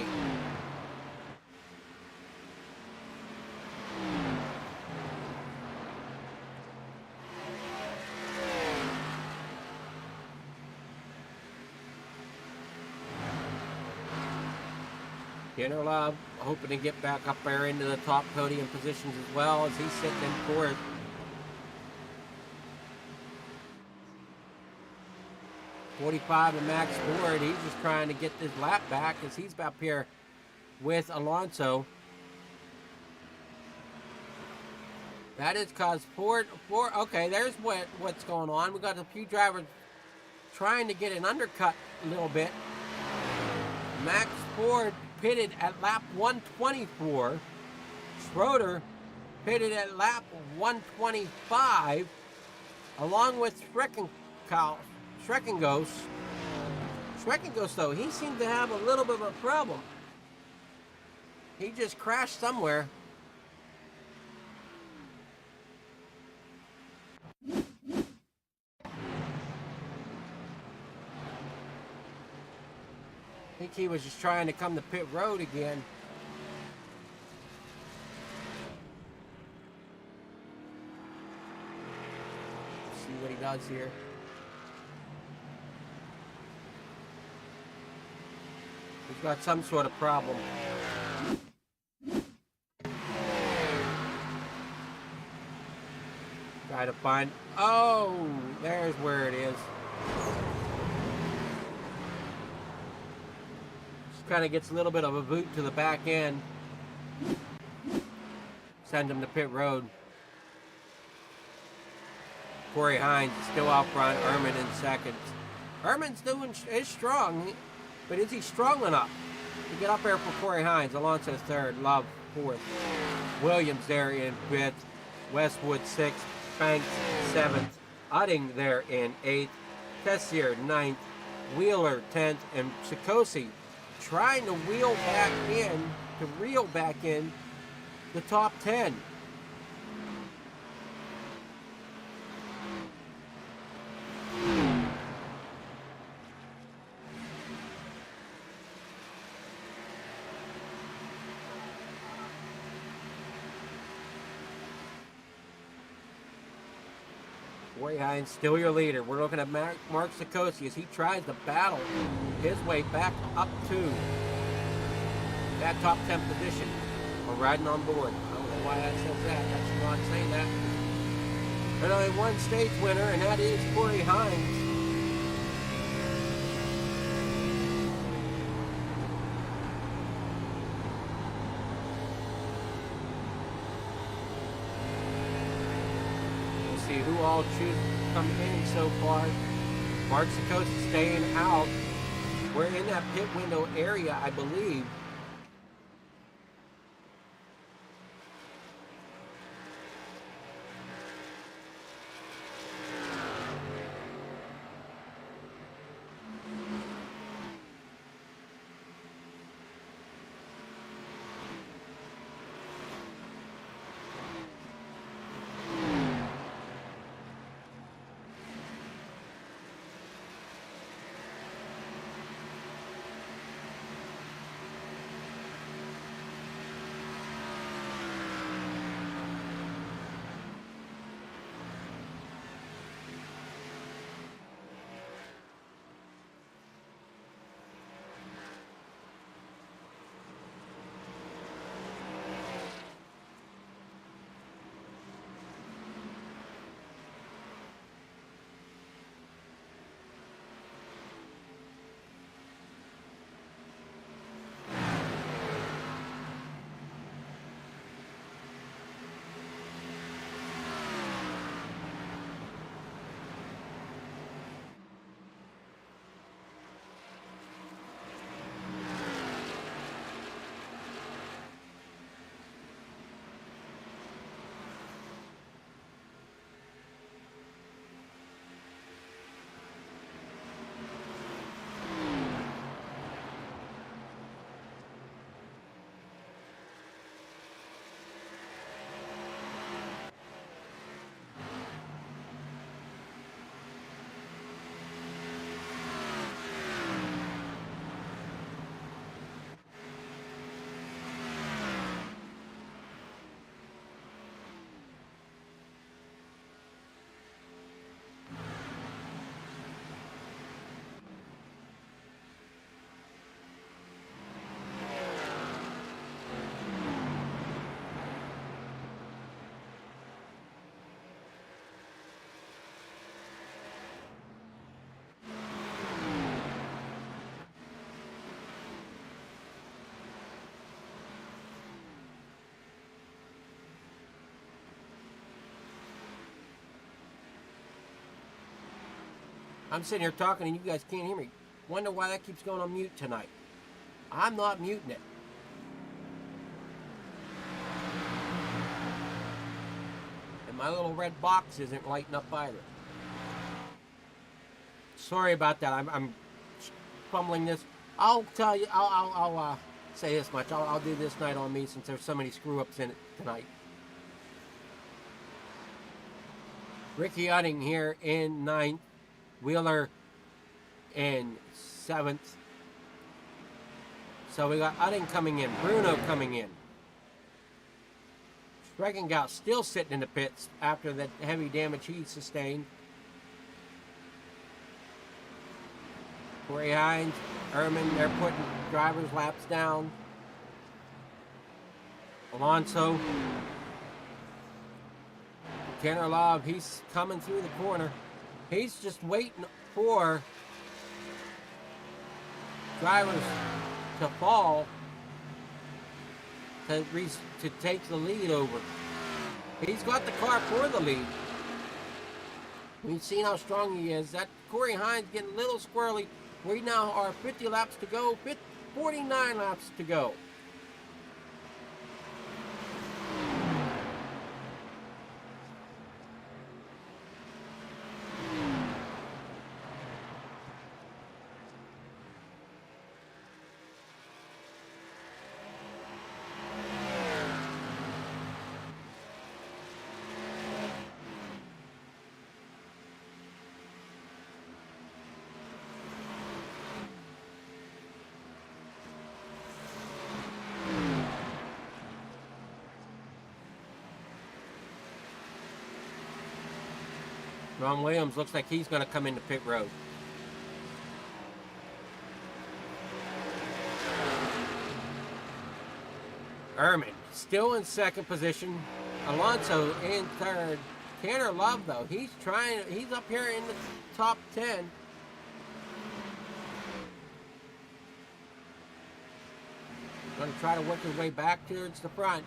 Speaker 2: Tanner Love hoping to get back up there into the top podium positions as well, as he's sitting in 4th. .45 and Max Ford, he's just trying to get this lap back as he's up here with Alonso. That is because Ford, okay, there's what's going on. We've got a few drivers trying to get an undercut a little bit. Max Ford pitted at lap 124. Schroeder pitted at lap 125, along with Schreckengos. Schreckengos, though, he seemed to have a little bit of a problem. He just crashed somewhere. I think he was just trying to come to pit road again. Let's see what he does here. He's got some sort of problem. Try to find. Oh, there's where it is. Just kind of gets a little bit of a boot to the back end. Send him to pit road. Corey Hines is still out front. Ehrman in second. Ehrman's is strong, but is he strong enough to get up there for Corey Hines? Alonso third. Love fourth. Williams there in fifth. Westwood sixth. Banks seventh. Udding there in eighth. Tessier ninth. Wheeler 10th. And Sikosi trying to reel back in the top 10. Corey Hines still your leader. We're looking at Mark Sikosi as he tries to battle his way back up to that top 10 position. We're riding on board. I don't know why that says that. That's not saying that. There's only one stage winner, and that is Corey Hines. See who all choose come in so far. Mark Sikosi staying out. We're in that pit window area, I believe. I'm sitting here talking and you guys can't hear me. Wonder why that keeps going on mute tonight. I'm not muting it. And my little red box isn't lighting up either. Sorry about that. I'm fumbling this. I'll tell you. I'll say this much. I'll do this night on me since there's so many screw ups in it tonight. Ricky Udding here in 9th. Wheeler in 7th. So we got Udding coming in. Bruno coming in. Streckengout still sitting in the pits after the heavy damage he sustained. Corey Hines, Ehrman, they're putting driver's laps down. Alonso Tanner Love, he's coming through the corner. He's just waiting for drivers to fall to take the lead over. He's got the car for the lead. We've seen how strong he is. That Corey Hines getting a little squirrely. We now are 50 laps to go, 49 laps to go. Ron Williams looks like he's going to come into pit road. Ehrman still in second position. Alonso in third. Tanner Love, though, he's up here in the top 10. Going to try to work his way back towards the front.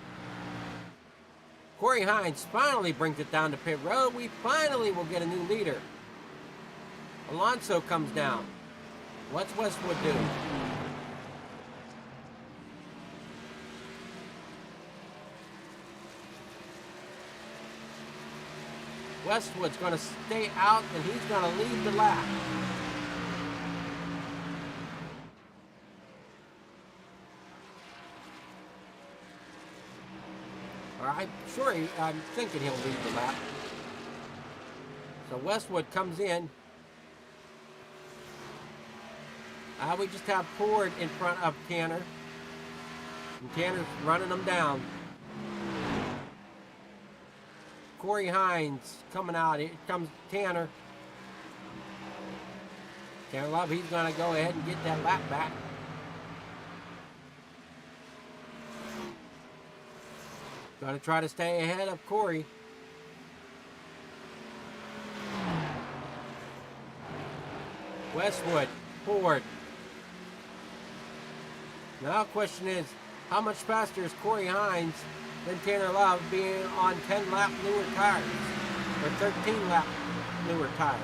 Speaker 2: Corey Hines finally brings it down to pit road. We finally will get a new leader. Alonso comes down. What's Westwood do? Westwood's going to stay out, and he's going to lead the lap. I'm thinking he'll lead the lap. So Westwood comes in. We just have Ford in front of Tanner. And Tanner's running them down. Corey Hines coming out. Here comes Tanner. Tanner Love, he's going to go ahead and get that lap back. Got to try to stay ahead of Corey. Westwood, Ford. Now the question is, how much faster is Corey Hines than Tanner Love being on 10-lap newer tires? Or 13-lap newer tires?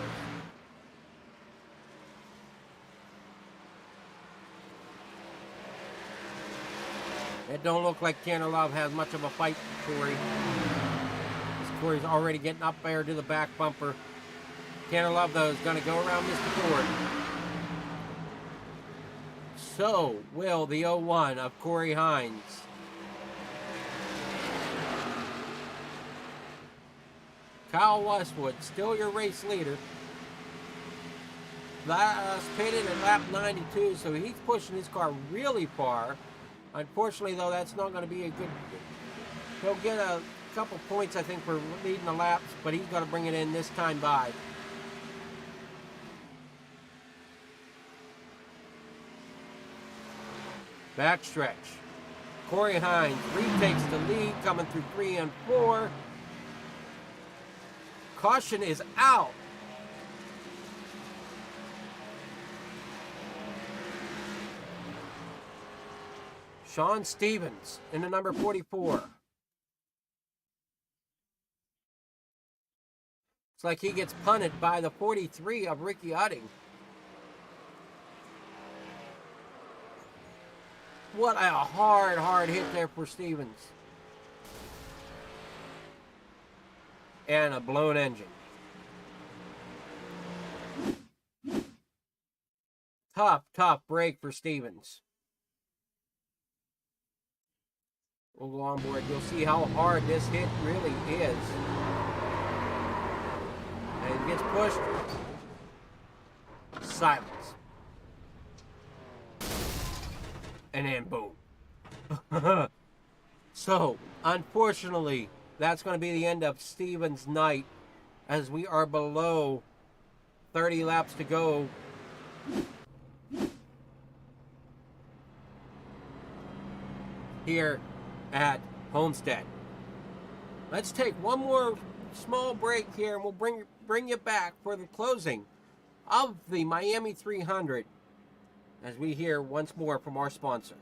Speaker 2: It don't look like Tanner Love has much of a fight for Corey. Corey's already getting up there to the back bumper. Tanner Love, though, is going to go around Mr. Ford. So will the 01 of Corey Hines. Kyle Westwood, still your race leader. Last pitted at lap 92, so he's pushing his car really far. Unfortunately, though, that's not going to be a good... He'll get a couple points, I think, for leading the laps, but he's got to bring it in this time by. Backstretch. Corey Hines retakes the lead, coming through 3 and 4. Caution is out. Sean Stevens in the number 44. It's like he gets punted by the 43 of Ricky Utting. What a hard hit there for Stevens. And a blown engine. Tough break for Stevens. We'll go on board. You'll see how hard this hit really is. And it gets pushed. Silence. And then boom. So, unfortunately, that's going to be the end of Stevens' night as we are below 30 laps to go. Here at Homestead. Let's take one more small break here, and we'll bring you back for the closing of the Miami 300 as we hear once more from our sponsor.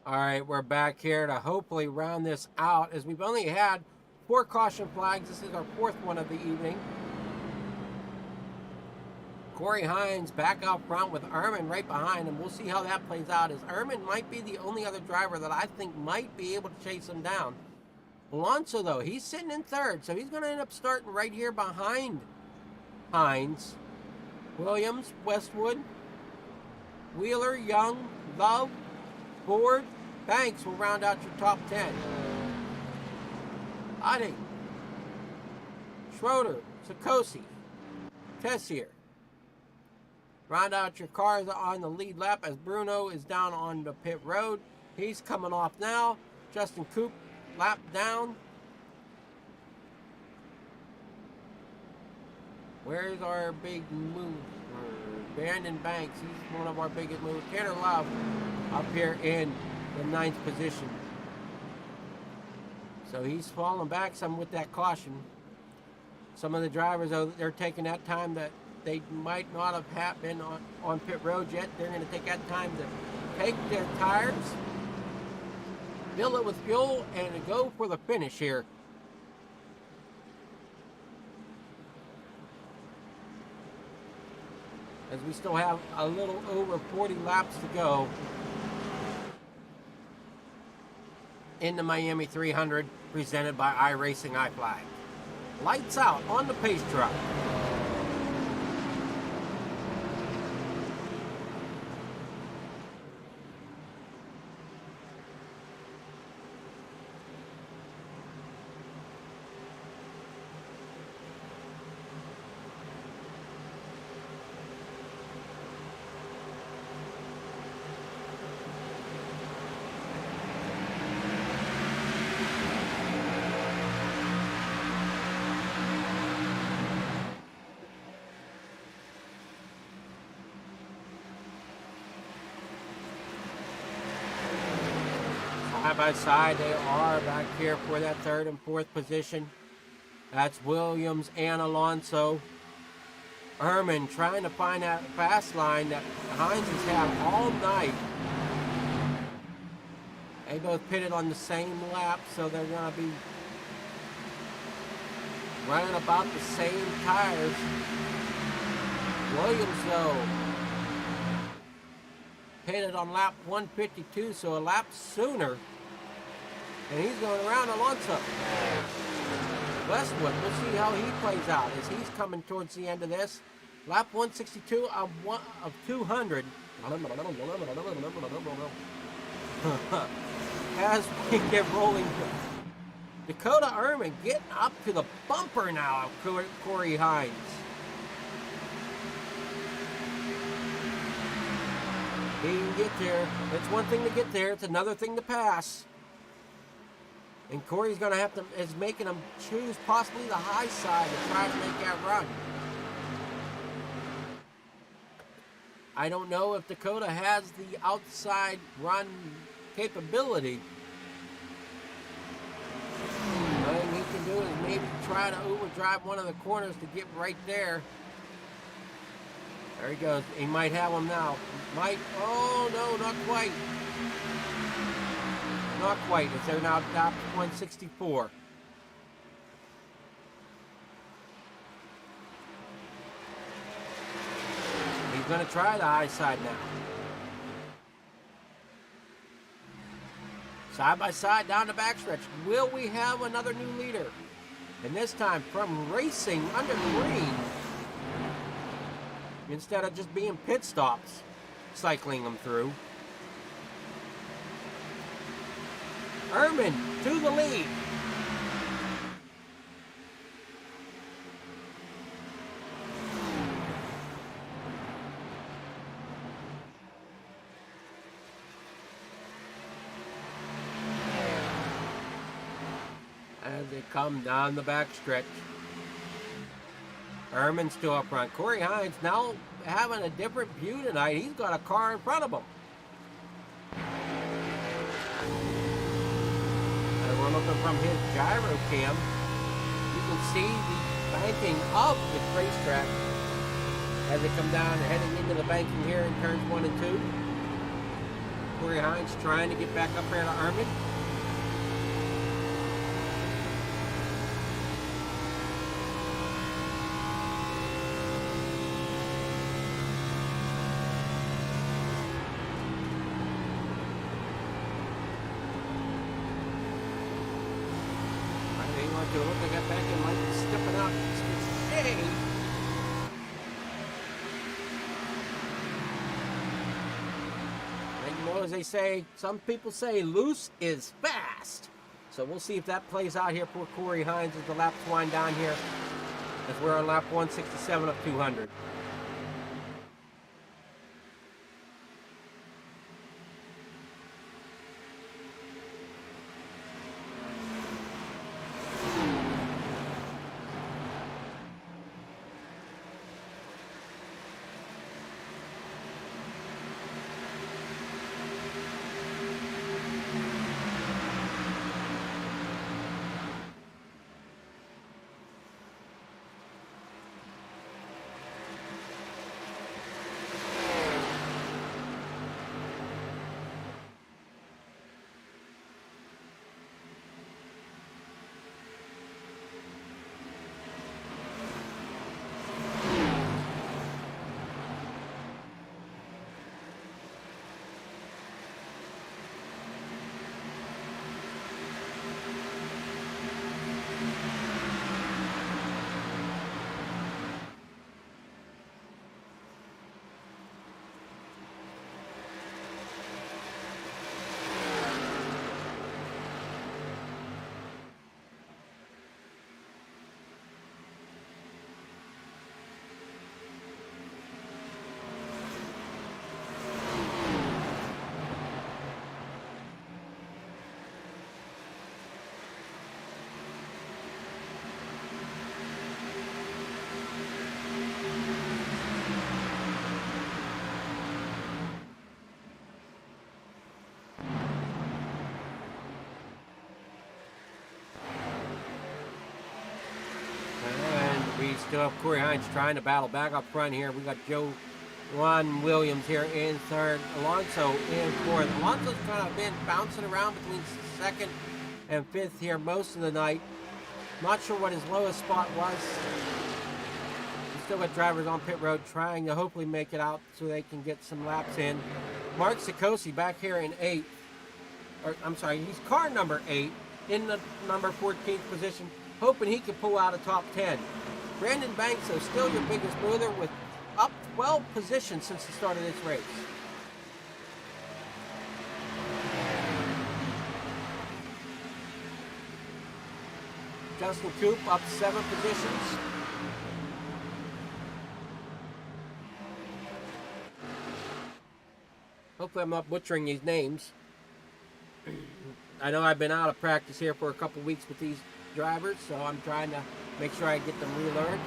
Speaker 2: All right, we're back here to hopefully round this out, as we've only had 4 caution flags. This is our 4th one of the evening. Corey Hines back out front with Ehrman right behind him. We'll see how that plays out, as Ehrman might be the only other driver that I think might be able to chase him down. Alonso, though, he's sitting in 3rd, so he's going to end up starting right here behind Hines. Williams, Westwood, Wheeler, Young, Love, Ford, Banks will round out your top 10. Ade, Schroeder, Sikosi, Tessier. Round out your cars on the lead lap as Bruno is down on the pit road. He's coming off now. Justin Coop, lap down. Where's our big mover? Brandon Banks, he's one of our biggest movers. Tanner Love up here in the 9th position. So he's falling back some with that caution. Some of the drivers, though, they're taking that time that they might not have been on pit road yet. They're going to take that time to take their tires, fill it with fuel, and go for the finish here. As we still have a little over 40 laps to go in the Miami 300, presented by iRacing iFlag. Lights out on the pace truck. Side by side, they are back here for that 3rd and 4th position. That's Williams and Alonso. Ehrman trying to find that fast line that Hines has had all night. They both pitted on the same lap, so they're going to be running about the same tires. Williams, though, pitted on lap 152, so a lap sooner. And he's going around Alonso. Westwood, we'll see how he plays out as he's coming towards the end of this. Lap 162 of 200. As we get rolling Dakota Ehrman getting up to the bumper now of Corey Hines. He can get there. It's one thing to get there. It's another thing to pass. And Corey's going to have to, is making him choose possibly the high side to try to make that run. I don't know if Dakota has the outside run capability. The only thing he can do is maybe try to overdrive one of the corners to get right there. There he goes. He might have him now. Might. Oh, no, not quite. Not quite. It's there now top 164. He's going to try the high side now. Side by side down the backstretch. Will we have another new leader? And this time from racing under green, instead of just being pit stops, cycling them through. Ehrman to the lead. As they come down the backstretch. Ehrman's still up front. Corey Hines now having a different view tonight. He's got a car in front of him. And we're looking from his gyro cam. You can see the banking of the racetrack as they come down, heading into the banking here in turns 1 and 2. Corey Hines trying to get back up here to Ehrman. Look, I got back and like stepping out. Hey! And you know, as they say, some people say, loose is fast. So we'll see if that plays out here for Corey Hines as the laps wind down here. As we're on lap 167 of 200. We still have Corey Hines trying to battle back up front here. We got Ron Williams here in third. Alonso in fourth. Alonso's kind of been bouncing around between second and fifth here most of the night. Not sure what his lowest spot was. We still got drivers on pit road trying to hopefully make it out so they can get some laps in. Mark Sikosi back here in eighth. Or, I'm sorry, he's car number 8 in the number 14th position, hoping he can pull out a top 10. Brandon Banks, though, still your biggest mover with up 12 positions since the start of this race. Justin Coop up 7 positions. Hopefully I'm not butchering these names. I know I've been out of practice here for a couple weeks with these drivers, so I'm trying to make sure I get them relearned.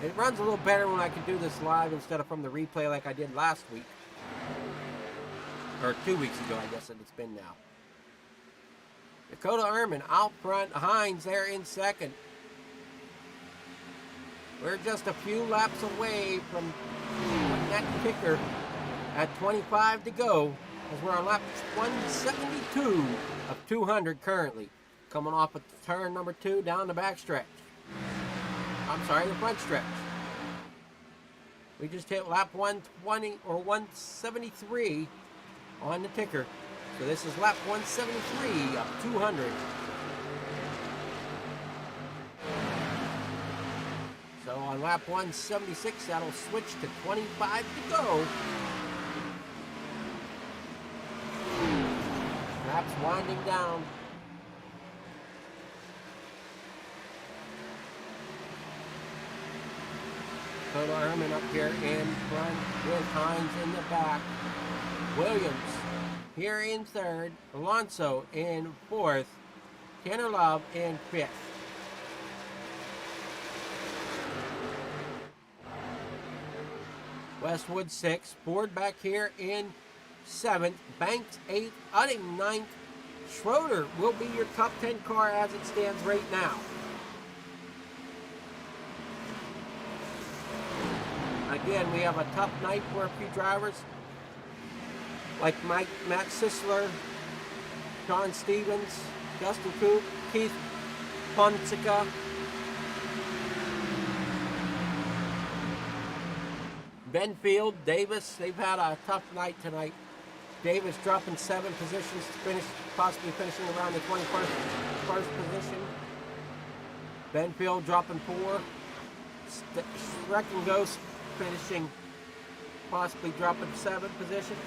Speaker 2: It runs a little better when I can do this live instead of from the replay like I did last week. Or 2 weeks ago, I guess it's been now. Dakota Ehrman out front. Hines there in second. We're just a few laps away from that kicker at 25 to go, as we're on lap 172 of 200 currently. Coming off of turn number 2 down the back stretch. I'm sorry, the front stretch. We just hit lap 120 or 173 on the ticker. So this is lap 173 of 200. So on lap 176, that'll switch to 25 to go. Laps winding down. Dakota Ehrman up here in front with Hines in the back. Williams here in third. Alonso in fourth. Tanner Love in fifth. Westwood 6th. Ford back here in 7th. Banks 8th. Utting 9th. Schroeder will be your top 10 car as it stands right now. Again, we have a tough night for a few drivers, like Matt Sisler, John Stevens, Justin Coop, Keith Ponsica, Benfield, Davis. They've had a tough night tonight. Davis dropping 7 positions to finish, possibly finishing around the 21st position. Benfield dropping 4. Wreck and Ghost finishing, possibly dropping 7 positions.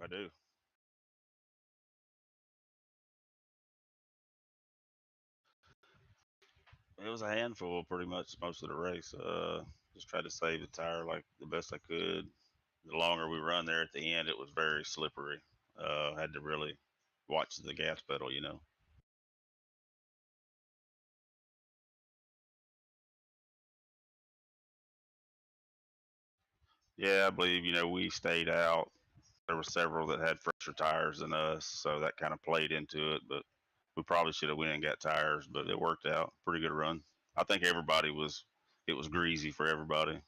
Speaker 3: I do. It was a handful, pretty much most of the race. Just tried to save the tire like the best I could. The longer we run there at the end, it was very slippery. Had to really watch the gas pedal, you know. Yeah, I believe, we stayed out. There were several that had fresher tires than us, so that kind of played into it. But we probably should have went and got tires, but it worked out. Pretty good run. I think it was greasy for everybody.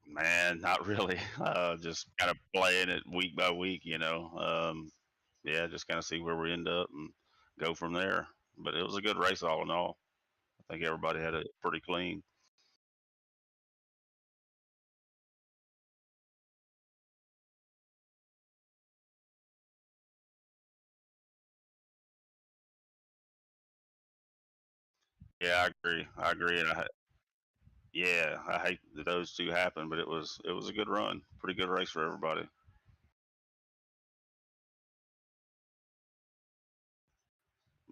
Speaker 3: Man, not really. Just kind of playing it week by week, Yeah, just kind of see where we end up and go from there. But it was a good race all in all. I think everybody had it pretty clean. Yeah, I agree. I agree. Yeah, I hate that those two happened, but it was a good run. Pretty good race for everybody.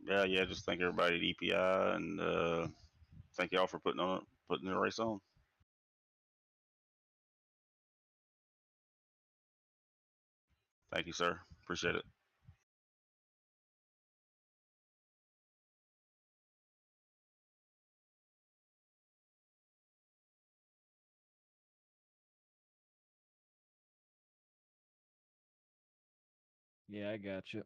Speaker 3: Yeah, yeah. Just thank everybody at EPI and thank y'all for putting the race on. Thank you, sir. Appreciate it.
Speaker 4: Yeah, I got you.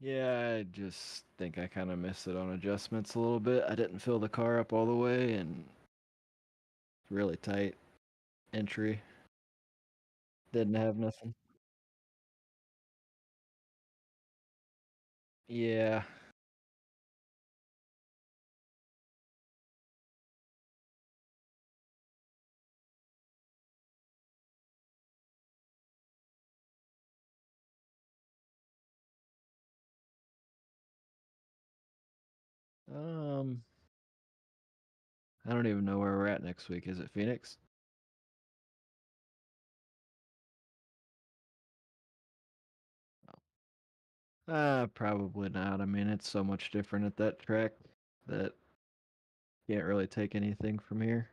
Speaker 4: Yeah, I just think I kind of missed it on adjustments a little bit. I didn't fill the car up all the way and really tight entry. Didn't have nothing. Yeah. Um, I don't even know where we're at next week. Is it Phoenix? Probably not. I mean, it's so much different at that track that can't really take anything from here.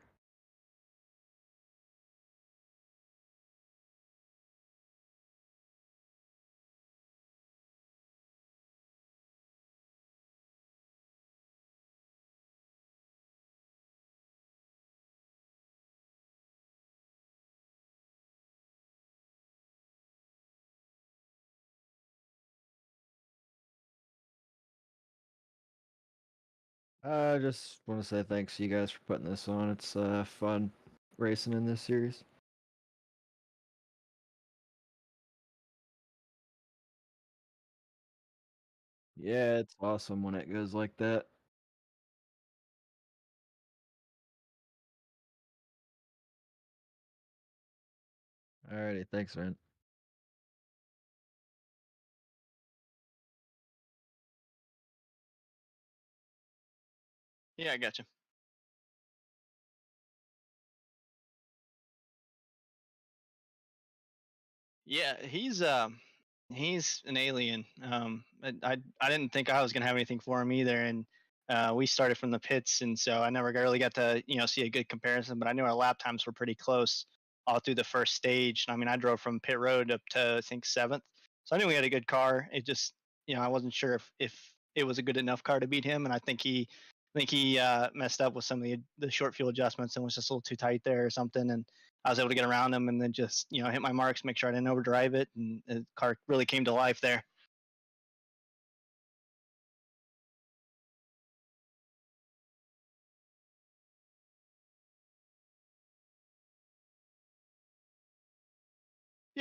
Speaker 4: I just want to say thanks to you guys for putting this on. It's fun racing in this series. Yeah, it's awesome when it goes like that. Alrighty, thanks, man.
Speaker 5: Yeah, I got you. Yeah, he's an alien. I didn't think I was gonna have anything for him either, and we started from the pits, and so I never really got to see a good comparison. But I knew our lap times were pretty close all through the first stage. I mean, I drove from pit road up to I think seventh, so I knew we had a good car. It just I wasn't sure if it was a good enough car to beat him, and I think he messed up with some of the short fuel adjustments and was just a little too tight there or something, and I was able to get around him and then just hit my marks, make sure I didn't overdrive it, and the car really came to life there.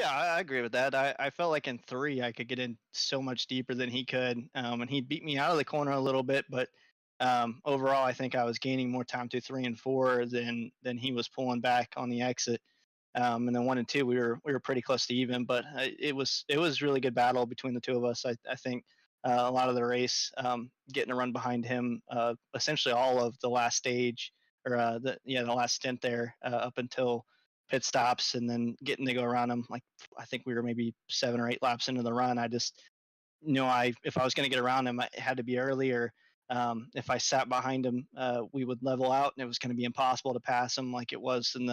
Speaker 5: Yeah, I agree with that. I felt like in 3 I could get in so much deeper than he could, and he beat me out of the corner a little bit. But overall, I think I was gaining more time through 3 and 4 than he was pulling back on the exit. And then 1 and 2 we were pretty close to even, but it was really good battle between the two of us. I think a lot of the race, getting a run behind him, essentially all of the last stage or the last stint there up until pit stops, and then getting to go around him. Like I think we were maybe 7 or 8 laps into the run. I just knew if I was going to get around him, it had to be early, or if I sat behind him, we would level out, and it was going to be impossible to pass him like it was in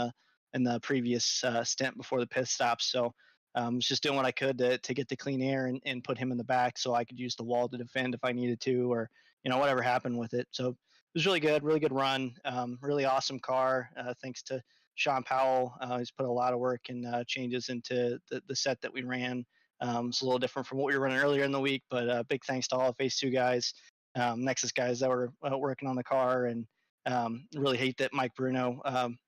Speaker 5: the previous stint before the pit stops. So was just doing what I could to get the clean air and put him in the back so I could use the wall to defend if I needed to, or whatever happened with it. So it was really good run, really awesome car. Thanks to Sean Powell, he's put a lot of work and changes into the set that we ran. It's a little different from what we were running earlier in the week, but big thanks to all of Phase 2 guys, Nexus guys that were working on the car, and really hate that Mike Bruno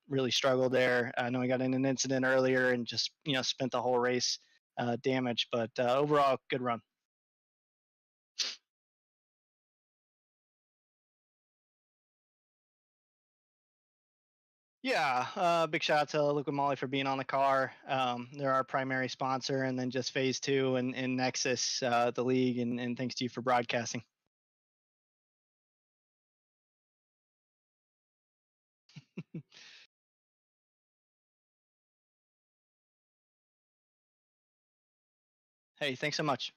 Speaker 5: really struggled there. I know he got in an incident earlier and just spent the whole race damaged, but overall good run. Yeah, big shout out to Luke and Molly for being on the car. They're our primary sponsor, and then just Phase 2 and Nexus, the league, and thanks to you for broadcasting. Hey, thanks so much.